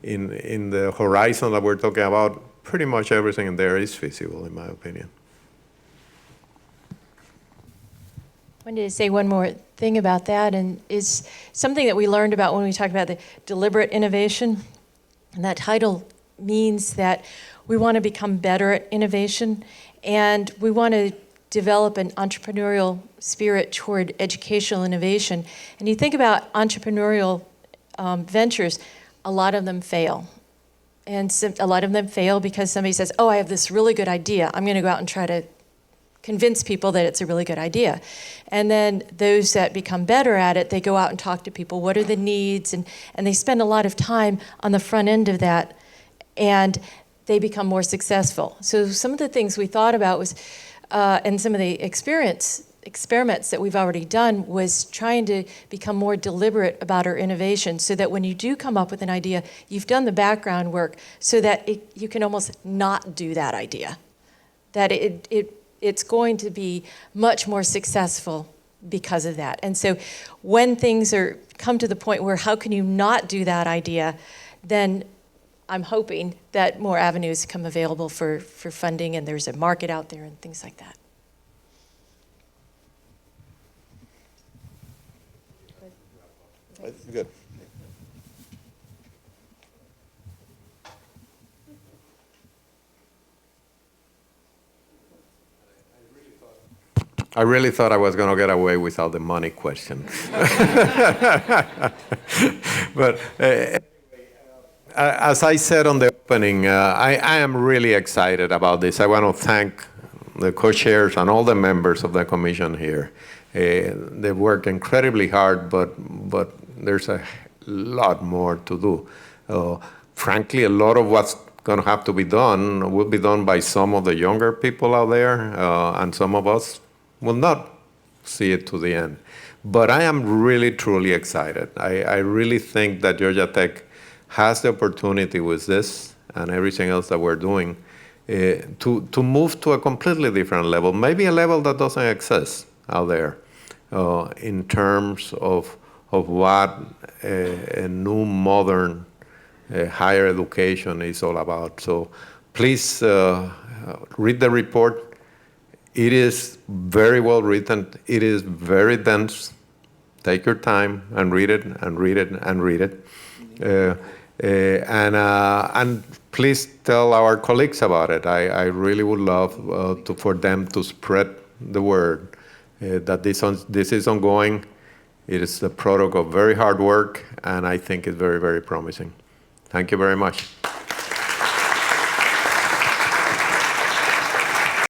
in the horizon that we're talking about, pretty much everything in there is feasible, in my opinion. I wanted to say one more thing about that, and is something that we learned about when we talked about the deliberate innovation. And that title means that we want to become better at innovation, and we want to develop an entrepreneurial spirit toward educational innovation. And you think about entrepreneurial ventures, a lot of them fail. And a lot of them fail because somebody says, oh, I have this really good idea. I'm going to go out and try to convince people that it's a really good idea. And then those that become better at it, they go out and talk to people. What are the needs? And they spend a lot of time on the front end of that, and they become more successful. So some of the things we thought about was, and some of the experiments that we've already done was trying to become more deliberate about our innovation so that when you do come up with an idea, you've done the background work so that you can almost not do that idea. That it's going to be much more successful because of that. And so when things come to the point where how can you not do that idea, then I'm hoping that more avenues come available for funding, and there's a market out there and things like that. Good. I really thought I was going to get away without the money question. But as I said on the opening, I am really excited about this. I want to thank the co-chairs and all the members of the commission here. They work incredibly hard, but there's a lot more to do. Frankly, a lot of what's going to have to be done will be done by some of the younger people out there, and some of us will not see it to the end. But I am really, truly excited. I really think that Georgia Tech has the opportunity with this and everything else that we're doing to move to a completely different level, maybe a level that doesn't exist out there in terms of what a new modern higher education is all about. So please read the report. It is very well written. It is very dense. Take your time and read it and read it and read it. And please tell our colleagues about it. I really would love for them to spread the word that this is ongoing. It is the product of very hard work, and I think it's very, very promising. Thank you very much.